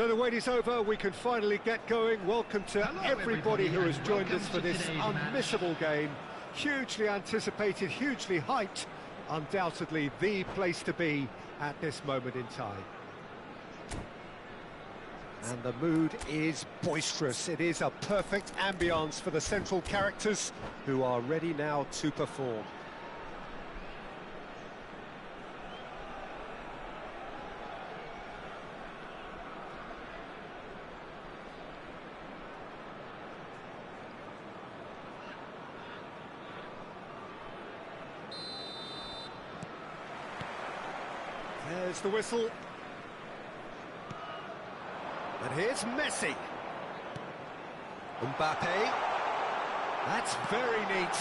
So the wait is over, we can finally get going. Welcome to everybody who has joined us for this unmissable game. Hugely anticipated, hugely hyped, undoubtedly the place to be at this moment in time. And the mood is boisterous. It is a perfect ambience for the central characters who are ready now to perform. There's the whistle. And here's Messi. Mbappe. That's very neat.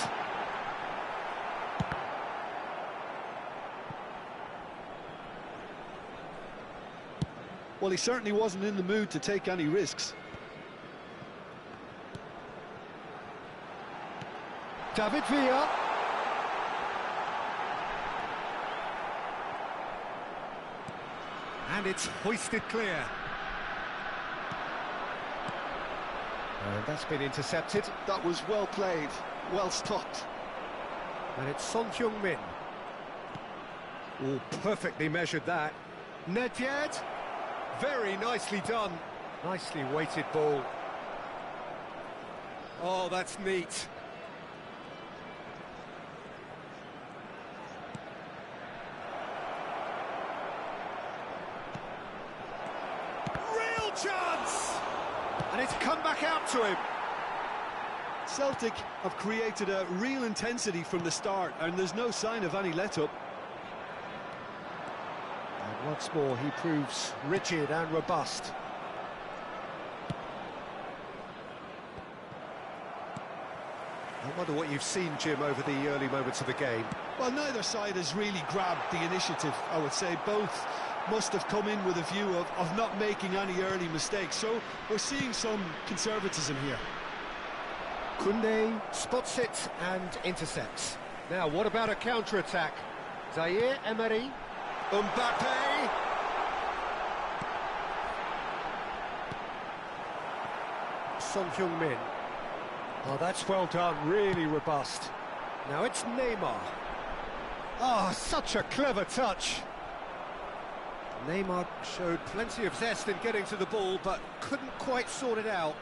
Well, he certainly wasn't in the mood to take any risks. David Villa. And it's hoisted clear. And that's been intercepted. That was well played, well stopped. And it's Son Heung-min. Oh, perfectly measured that. Nedved. Very nicely done. Nicely weighted ball. Oh, that's neat. Real chance! And it's come back out to him. Celtic have created a real intensity from the start, and there's no sign of any let-up. And once more, he proves rigid and robust. I wonder what you've seen, Jim, over the early moments of the game. Well, neither side has really grabbed the initiative, I would say. Both must have come in with a view of not making any early mistakes. So we're seeing some conservatism here. Koundé spots it and intercepts. Now, what about a counter-attack? Zaire Emery. Mbappe. Son Heung-min. Oh, that's well done, really robust. Now it's Neymar. Oh, such a clever touch. Neymar showed plenty of zest in getting to the ball, but couldn't quite sort it out.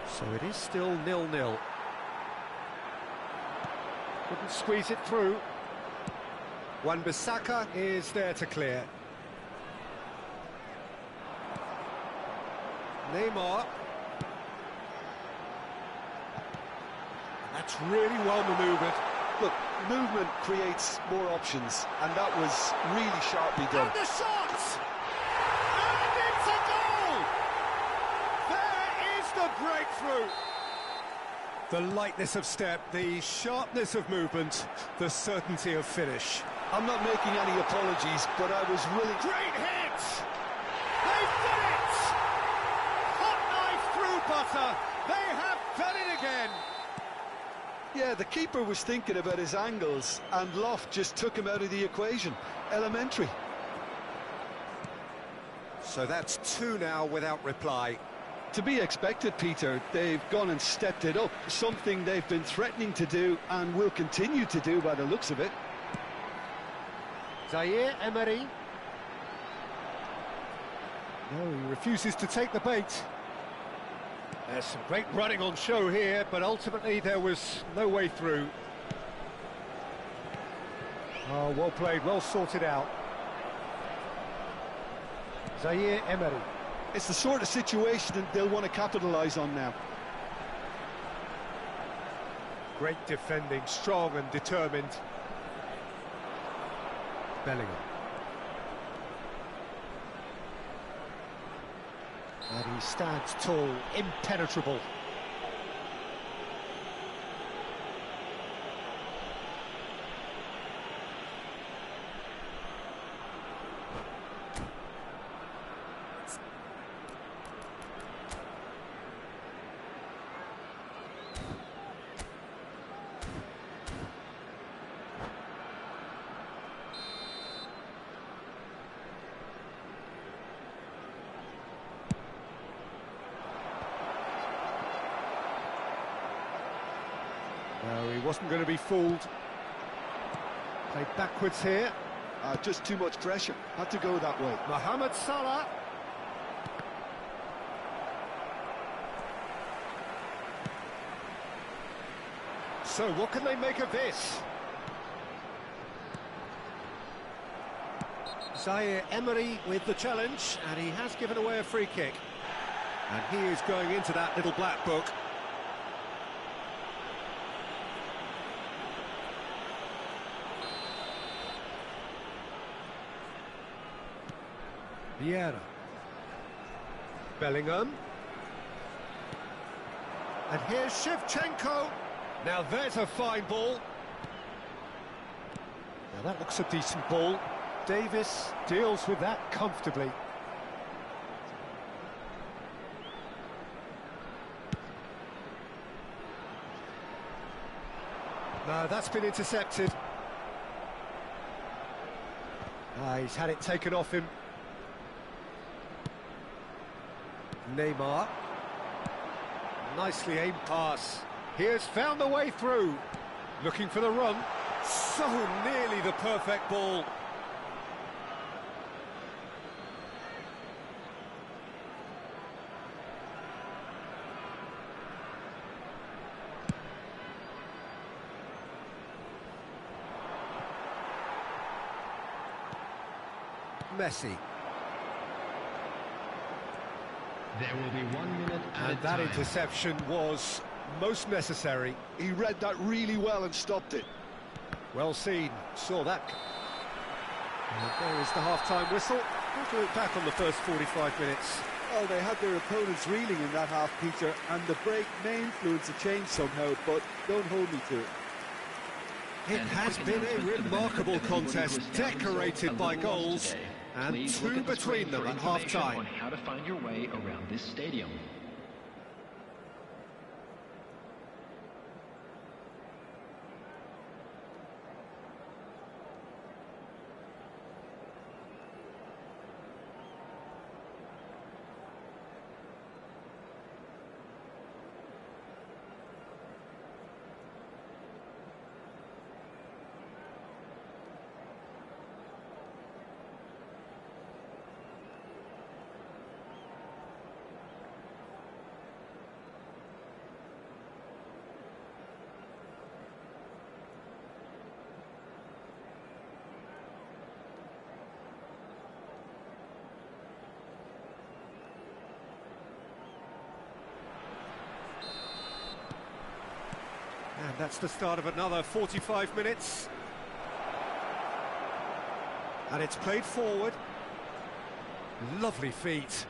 So it is still 0-0. Couldn't squeeze it through. Wan-Bissaka is there to clear. Neymar. That's really well manoeuvred. Look, movement creates more options, and that was really sharply done. And the shot! And it's a goal! There is the breakthrough! The lightness of step, the sharpness of movement, the certainty of finish. I'm not making any apologies, but I was really... Great hit! They've done it! Hot knife through butter! They have done it again! Yeah, the keeper was thinking about his angles, and Loft just took him out of the equation. Elementary. So that's 2 now without reply. To be expected, Peter. They've gone and stepped it up, something they've been threatening to do and will continue to do by the looks of it. Zaire Emery. No, he refuses to take the bait. There's some great running on show here, but ultimately there was no way through. Oh, well played, well sorted out. Zaire Emery. It's the sort of situation that they'll want to capitalise on now. Great defending, strong and determined. Bellingham. And he stands tall, impenetrable. No, he wasn't going to be fooled. Played backwards here. Just too much pressure. Had to go that way. Mohamed Salah. So, what can they make of this? Zaire Emery with the challenge, and he has given away a free kick. And he is going into that little black book. BIAR. Bellingham. And here's Shevchenko. Now there's a fine ball. Now that looks a decent ball. Davis deals with that comfortably. No, that's been intercepted. He's had it taken off him. Neymar. Nicely aimed pass. He has found the way through. Looking for the run. So nearly the perfect ball. Messi. There will be 1 minute And that interception was most necessary. He read that really well and stopped it. Well seen, saw that. And there is the half-time whistle. Have to look back on the first 45 minutes. Well, they had their opponents reeling in that half, Peter, and the break may influence a change somehow, but don't hold me to it. It has been a remarkable contest, decorated by goals, and two between them at half-time. On how to find your way around this stadium. And that's the start of another 45 minutes. And it's played forward. Lovely feet.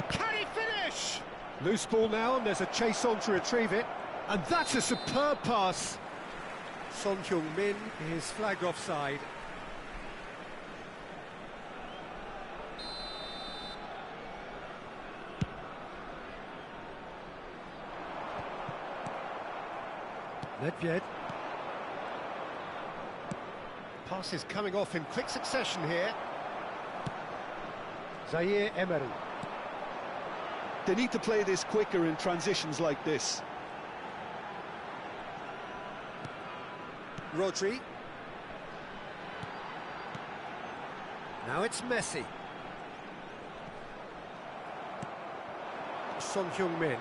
Can he finish? Loose ball now, and there's a chase on to retrieve it. And that's a superb pass. Son Heung-min is flagged offside. Nedved. Pass is coming off in quick succession here. Zaire Emery. They need to play this quicker in transitions like this. Rodri. Now it's Messi. Son Heung-min.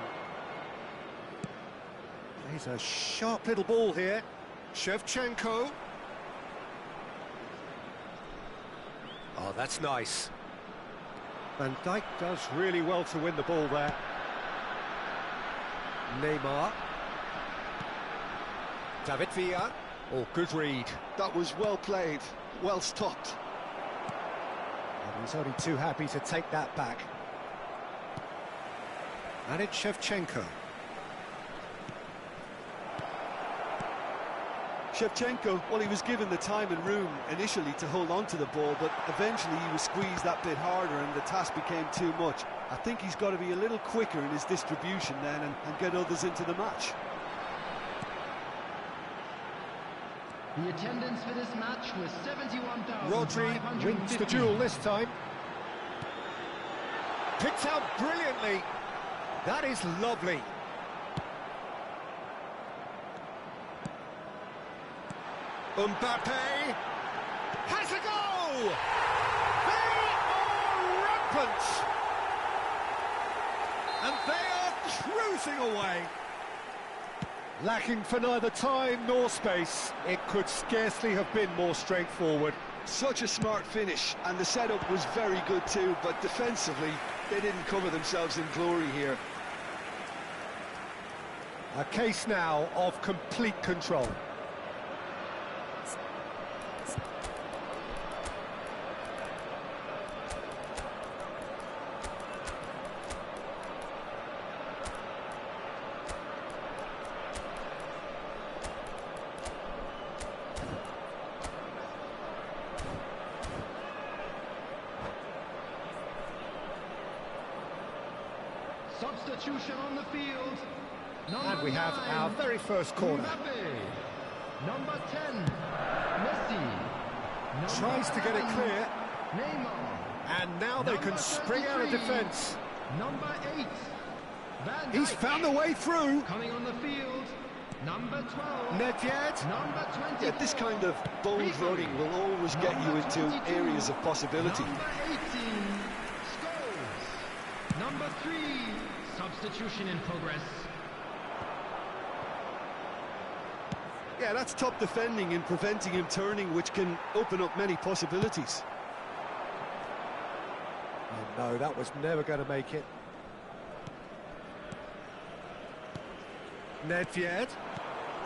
He's a sharp little ball here. Shevchenko. Oh, that's nice. Van Dijk does really well to win the ball there. Neymar. David Villa. Oh, good read. That was well played, well stopped. And he's only too happy to take that back. And it's Shevchenko. Shevchenko, well, he was given the time and room initially to hold on to the ball, but eventually he was squeezed that bit harder and the task became too much. I think he's got to be a little quicker in his distribution then and get others into the match. The attendance for this match was 71,550. Rodri wins the duel this time. Picked out brilliantly. That is lovely. Mbappe has a goal! They are rampant! And they are cruising away. Lacking for neither time nor space, it could scarcely have been more straightforward. Such a smart finish, and the setup was very good too, but defensively, they didn't cover themselves in glory here. A case now of complete control. Substitution on the field. And we have our very first corner. Mbappe. Number 10, Messi. Tries to get it clear. Neymar. And now they can spring out of defence. Number 8, Van He's Dijk. found the way through. Coming on the field. Number 12. Nedved. Number 20. Yeah, this kind of bold running will always get you into areas of possibility. Number 18, Scholes. Number 3, substitution in progress. Yeah, that's top defending and preventing him turning, which can open up many possibilities. Oh no, that was never going to make it. Nedved.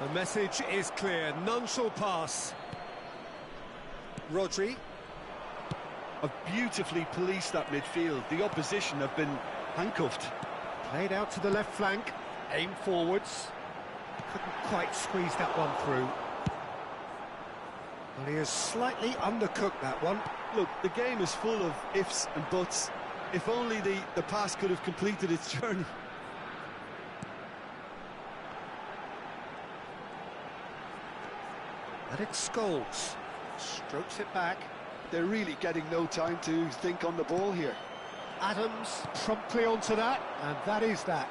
The message is clear, none shall pass. Rodri. Have beautifully policed that midfield. The opposition have been handcuffed. Played out to the left flank, aimed forwards. Couldn't quite squeeze that one through. Well, he has slightly undercooked that one. Look, the game is full of ifs and buts. If only the pass could have completed its journey. And it's Scholes. Strokes it back. They're really getting no time to think on the ball here. Adams promptly onto that, and that is that.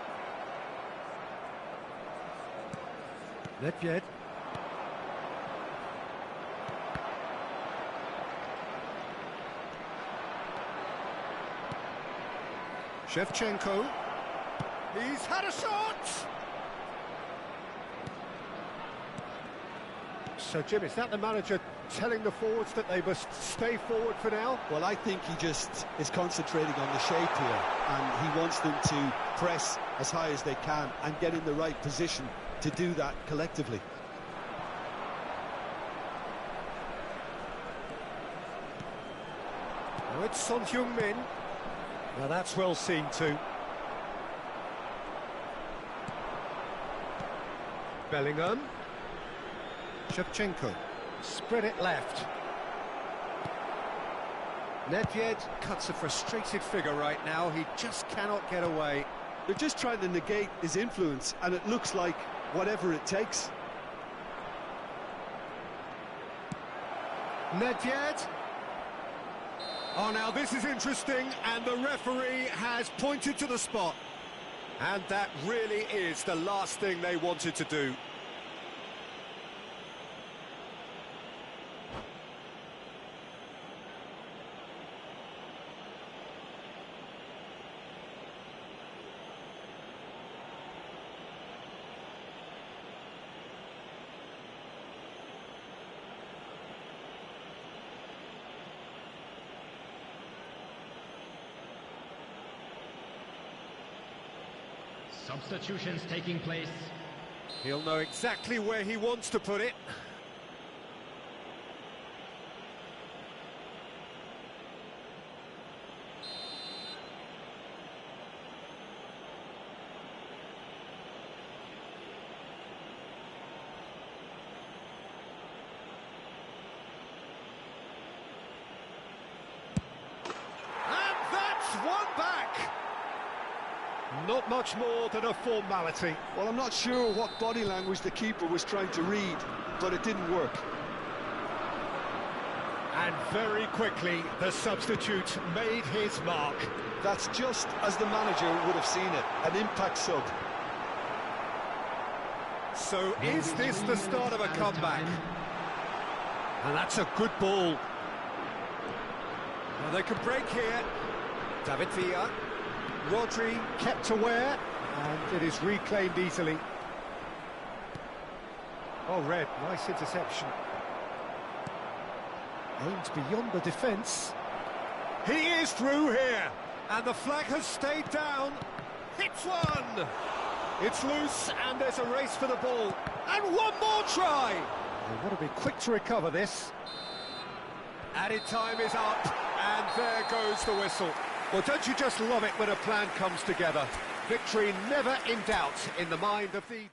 Nedved. Shevchenko. He's had a shot! So, Jim, is that the manager telling the forwards that they must stay forward for now? Well, I think he just is concentrating on the shape here, and he wants them to press as high as they can and get in the right position to do that collectively. Now it's Son Heung-min. Now that's well seen too. Bellingham. Shevchenko. Spread it left. Nedved cuts a frustrated figure right now. He just cannot get away. They're just trying to negate his influence, and it looks like whatever it takes. Nedved. Oh, now this is interesting, and the referee has pointed to the spot. And that really is the last thing they wanted to do. Substitutions taking place. He'll know exactly where he wants to put it. And that's one back. Not much more than a formality. Well, I'm not sure what body language the keeper was trying to read, but it didn't work. And very quickly, the substitute made his mark. That's just as the manager would have seen it, an impact sub. So is this the start of a comeback? And that's a good ball. Well, they can break here. David Villa. Rodri kept aware, and it is reclaimed easily. Oh, Red, nice interception. Aims beyond the defence. He is through here, and the flag has stayed down. Hits one! It's loose, and there's a race for the ball. And one more try! They want to be quick to recover this. Added time is up, and there goes the whistle. Well, don't you just love it when a plan comes together? Victory never in doubt in the mind of the...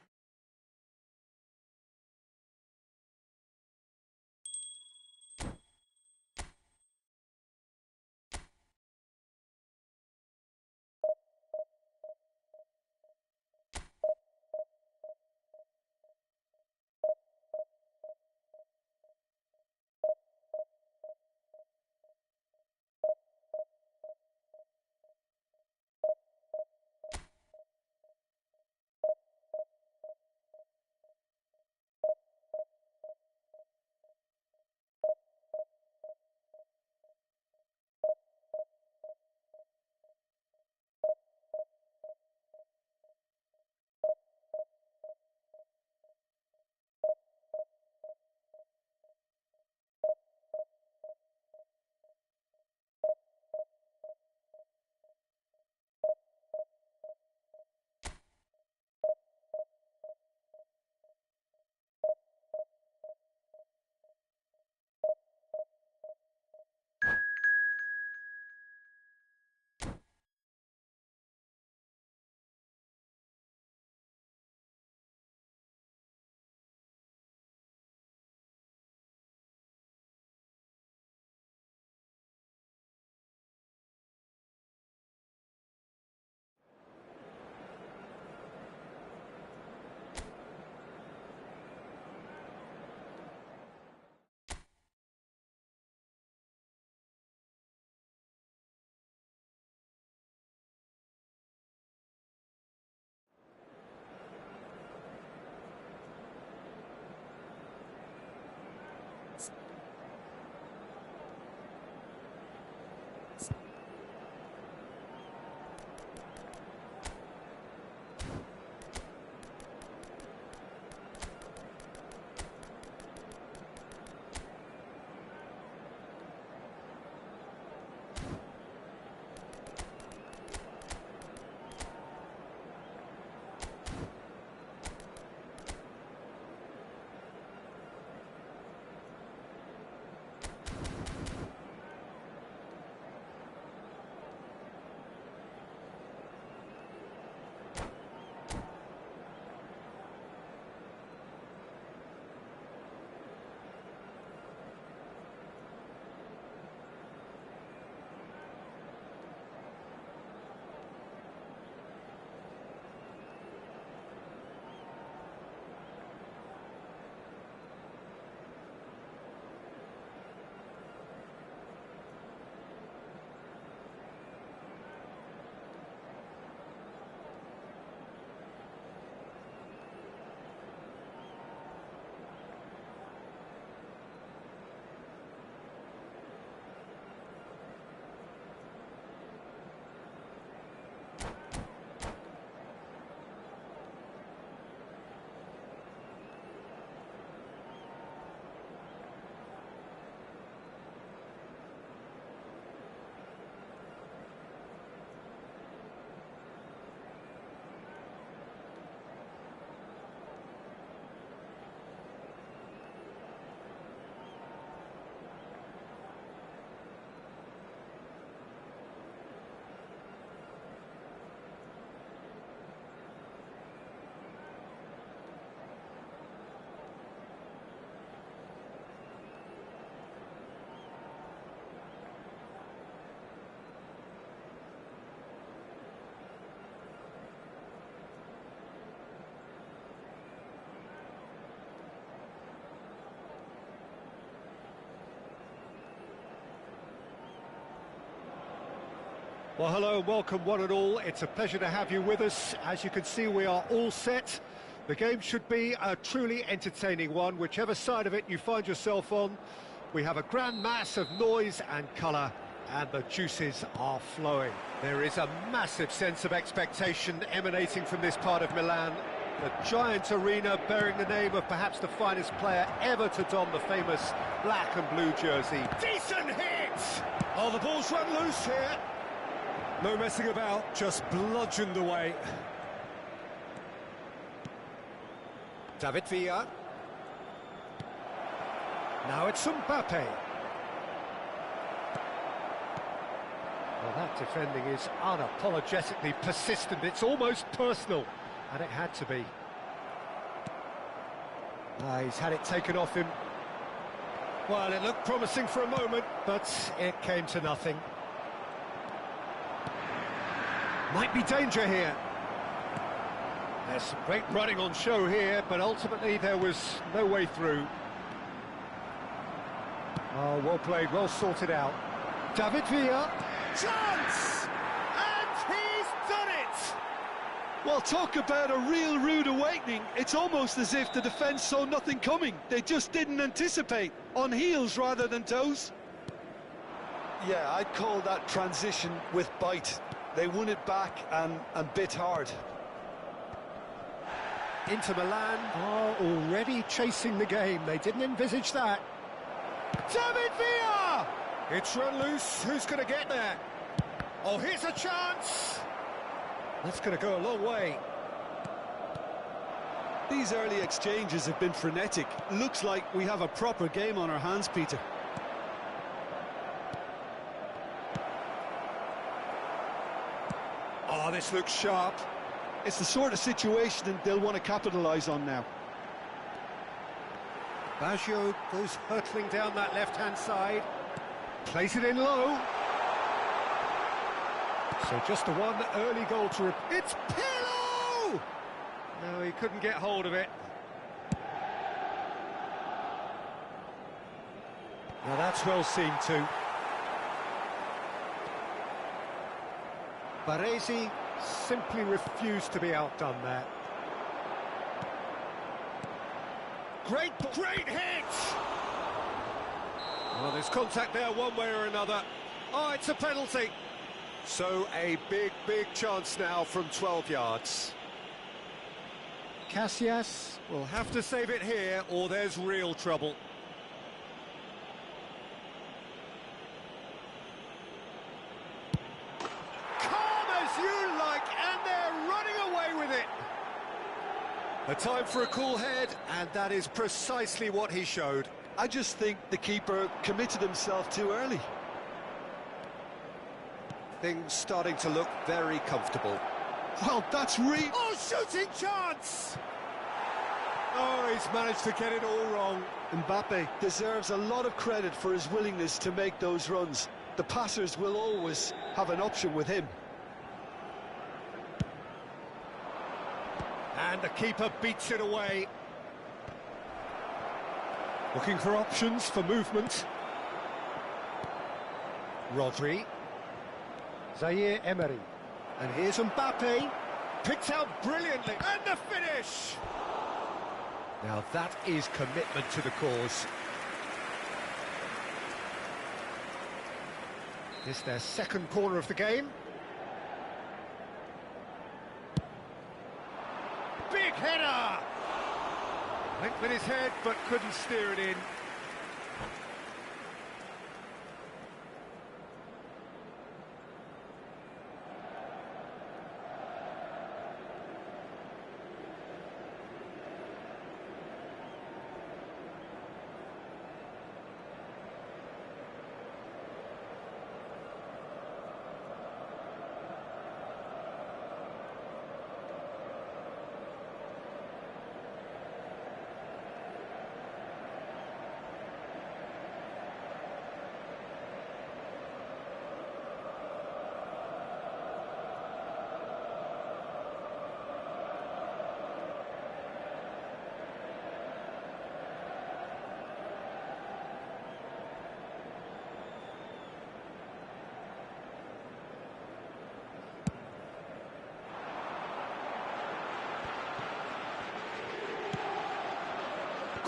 Well, hello and welcome one and all. It's a pleasure to have you with us. As you can see, we are all set. The game should be a truly entertaining one, whichever side of it you find yourself on. We have a grand mass of noise and colour, and the juices are flowing. There is a massive sense of expectation emanating from this part of Milan. The giant arena bearing the name of perhaps the finest player ever to don the famous black and blue jersey. Decent hit! Oh, the ball's run loose here. No messing about, just bludgeoned away. David Villa. Now it's Mbappe. Well, that defending is unapologetically persistent. It's almost personal, and it had to be. He's had it taken off him. Well, it looked promising for a moment, but it came to nothing. Might be danger here. There's some great running on show here, but ultimately there was no way through. Oh, well played, well sorted out. David Villa. Chance! And he's done it! Well, talk about a real rude awakening. It's almost as if the defence saw nothing coming. They just didn't anticipate. On heels rather than toes. Yeah, I'd call that transition with bite. They won it back and bit hard. Inter Milan are already chasing the game. They didn't envisage that. David Villa! It's run loose. Who's going to get there? Oh, here's a chance! That's going to go a long way. These early exchanges have been frenetic. Looks like we have a proper game on our hands, Peter. Oh, this looks sharp. It's the sort of situation they'll want to capitalise on now. Baggio goes hurtling down that left-hand side. Plays it in low. So just the one early goal to... It's Pirlo! No, he couldn't get hold of it. Now that's well seen too. Baresi simply refused to be outdone there. Great hit! Well, there's contact there one way or another. Oh, it's a penalty. So a big chance now from 12 yards. Casillas will have to save it here or there's real trouble. You like, and they're running away with it. A time for a cool head, and that is precisely what he showed. I just think the keeper committed himself too early. Things starting to look very comfortable. Well, that's real. Oh, shooting chance! Oh, he's managed to get it all wrong. Mbappe deserves a lot of credit for his willingness to make those runs. The passers will always have an option with him. And the keeper beats it away. Looking for options for movement. Rodri. Zaire Emery. And here's Mbappe. Picked out brilliantly. And the finish! Now that is commitment to the cause. It's their second corner of the game. Big header! Went with his head, but couldn't steer it in.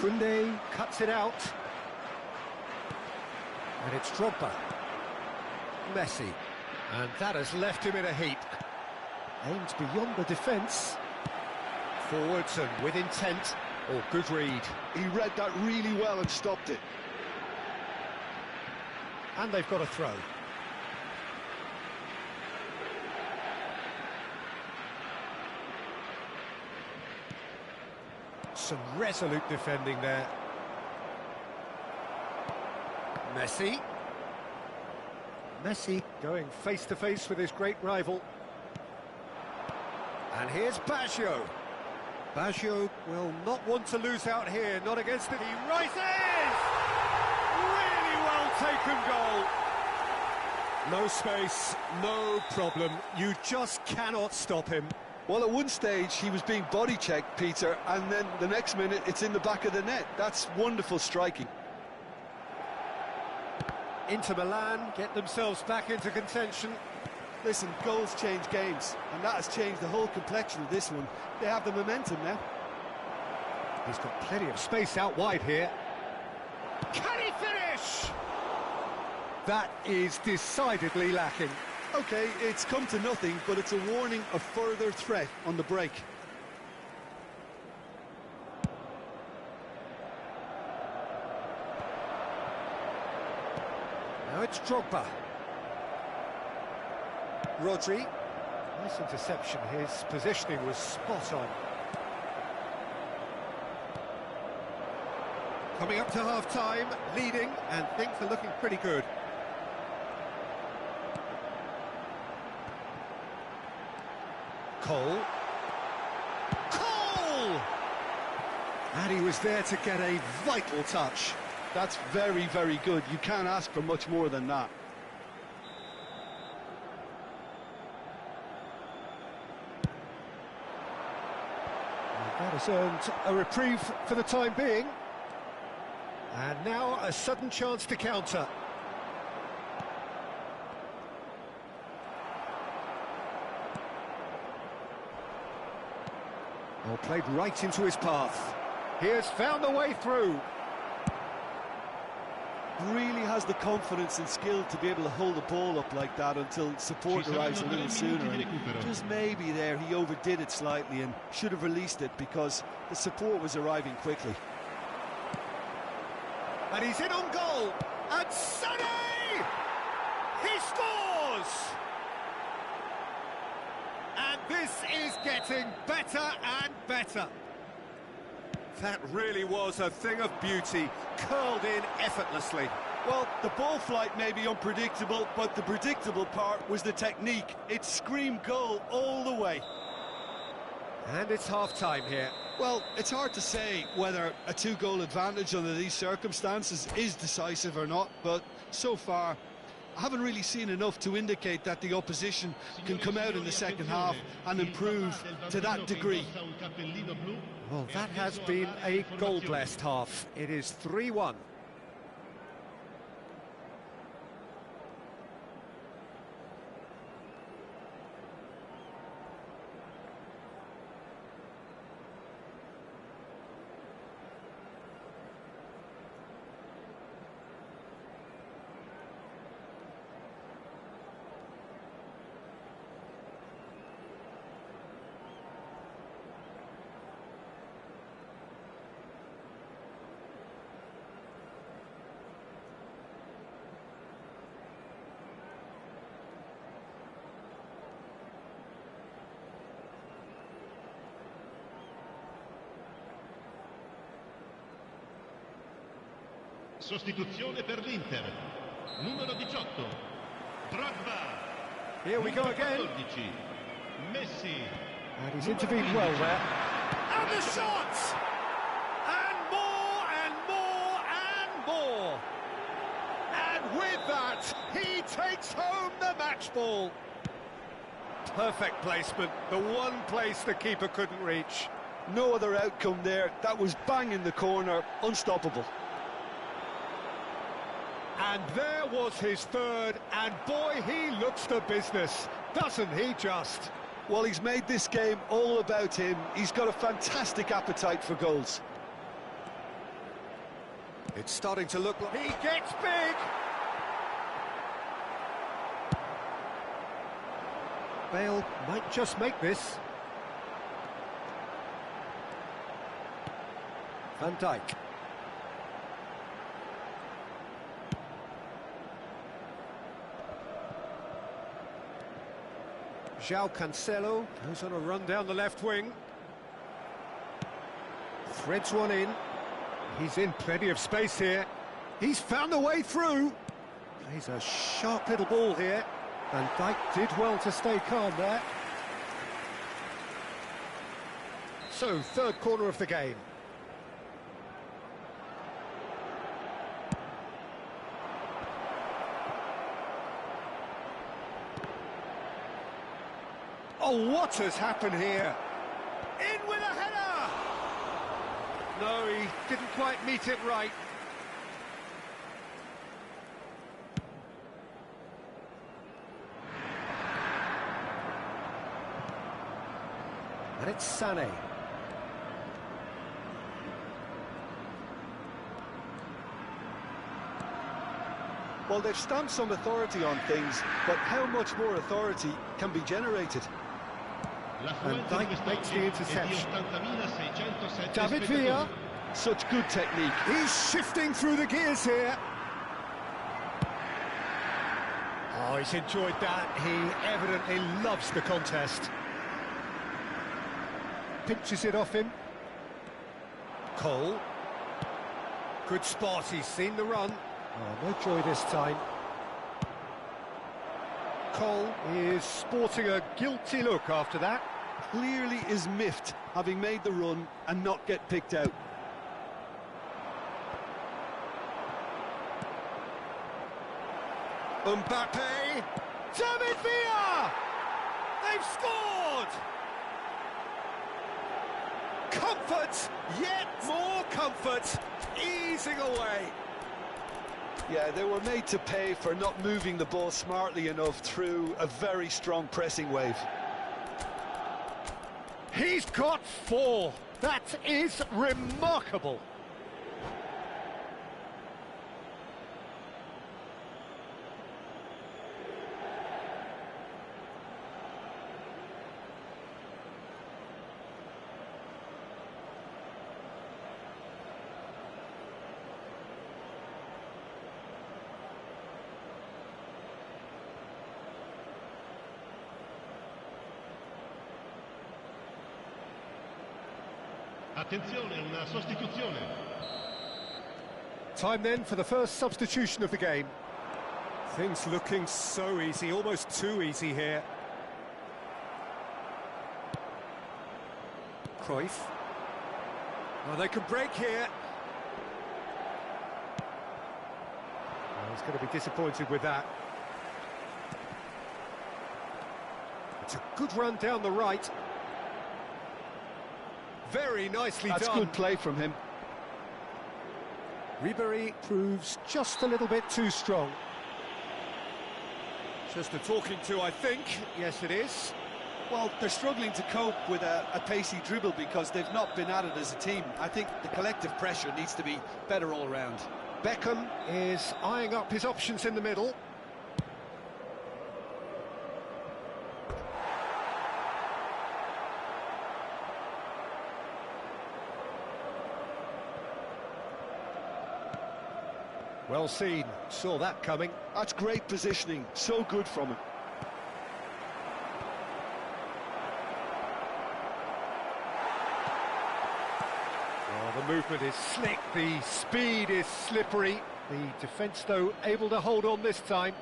Kunde cuts it out. And it's Drogba. Messi. And that has left him in a heap. Aimed beyond the defence. Forwards and with intent. Oh, good read. He read that really well and stopped it. And they've got a throw. Some resolute defending there. Messi. Messi going face-to-face with his great rival. And here's Baggio. Baggio will not want to lose out here, not against it. He rises! Really well taken goal. No space, no problem. You just cannot stop him. Well, at one stage, he was being body-checked, Peter, and then the next minute, it's in the back of the net. That's wonderful striking. Inter Milan get themselves back into contention. Listen, goals change games, and that has changed the whole complexion of this one. They have the momentum now. He's got plenty of space out wide here. Can he finish? That is decidedly lacking. OK, it's come to nothing, but it's a warning of further threat on the break. Now it's Drogba. Rodri. Nice interception. His positioning was spot on. Coming up to half-time, leading, and things are looking pretty good. Cole. And he was there to get a vital touch. That's very, very good. You can't ask for much more than that. That has earned a reprieve for the time being. And now a sudden chance to counter. Well, played right into his path. He has found a way through. Really has the confidence and skill to be able to hold the ball up like that until support arrives a little sooner. And just maybe there he overdid it slightly and should have released it because the support was arriving quickly. And he's in on goal. And Sané! He scores! And this is getting better and better. That really was a thing of beauty, curled in effortlessly. Well, the ball flight may be unpredictable, but the predictable part was the technique. It screamed goal all the way. And it's half-time here. Well, it's hard to say whether a two-goal advantage under these circumstances is decisive or not, but so far, I haven't really seen enough to indicate that the opposition can come out in the second half and improve to that degree. Well, that has been a goal-blessed half. It is 3-1. Sostituzione per l'Inter. Numero 18. Drogba. Here we go again. 14. Messi. And he's intervened well there. And the shot! And more, and more, and more. And with that, he takes home the match ball. Perfect placement, the one place the keeper couldn't reach. No other outcome there. That was bang in the corner, unstoppable. And there was his third, and boy, he looks the business, doesn't he just? Well, he's made this game all about him. He's got a fantastic appetite for goals. It's starting to look like... He gets big! Bale might just make this. Van Dijk. João Cancelo goes on a run down the left wing. Threads one in. He's in plenty of space here. He's found a way through. Plays a sharp little ball here. Van Dijk did well to stay calm there. So, third corner of the game. Oh, what has happened here? In with a header! No, he didn't quite meet it right. And it's Sané. Well, they've stamped some authority on things, but how much more authority can be generated? And Dijk makes the interception. David Villa. Such good technique. He's shifting through the gears here. Oh, he's enjoyed that. He evidently loves the contest. Pinches it off him. Cole. Good spot, he's seen the run. Oh, no joy this time. Cole is sporting a guilty look after that. Clearly is miffed, having made the run and not get picked out. Mbappe. David Villa! They've scored! Comfort, yet more comfort, easing away. Yeah, they were made to pay for not moving the ball smartly enough through a very strong pressing wave. He's got 4. That is remarkable. Attenzione, una sostituzione. Time then for the first substitution of the game. Things looking so easy, almost too easy here. Cruyff. Oh, they can break here. Oh, he's going to be disappointed with that. It's a good run down the right. Very nicely done. That's good play from him. Ribéry proves just a little bit too strong. Just a talking to, I think. Yes, it is. Well, they're struggling to cope with a pacey dribble because they've not been at it as a team. I think the collective pressure needs to be better all round. Beckham is eyeing up his options in the middle. Well seen, saw that coming. That's great positioning, so good from him. Oh, the movement is slick, the speed is slippery. The defence, though, able to hold on this time.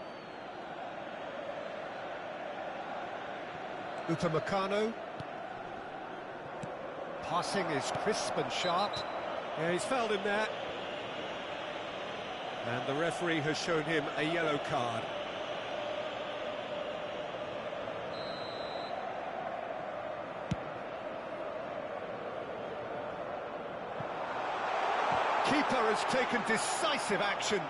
Upamecano. Passing is crisp and sharp. Yeah, he's fouled him there. And the referee has shown him a yellow card. Keeper has taken decisive action.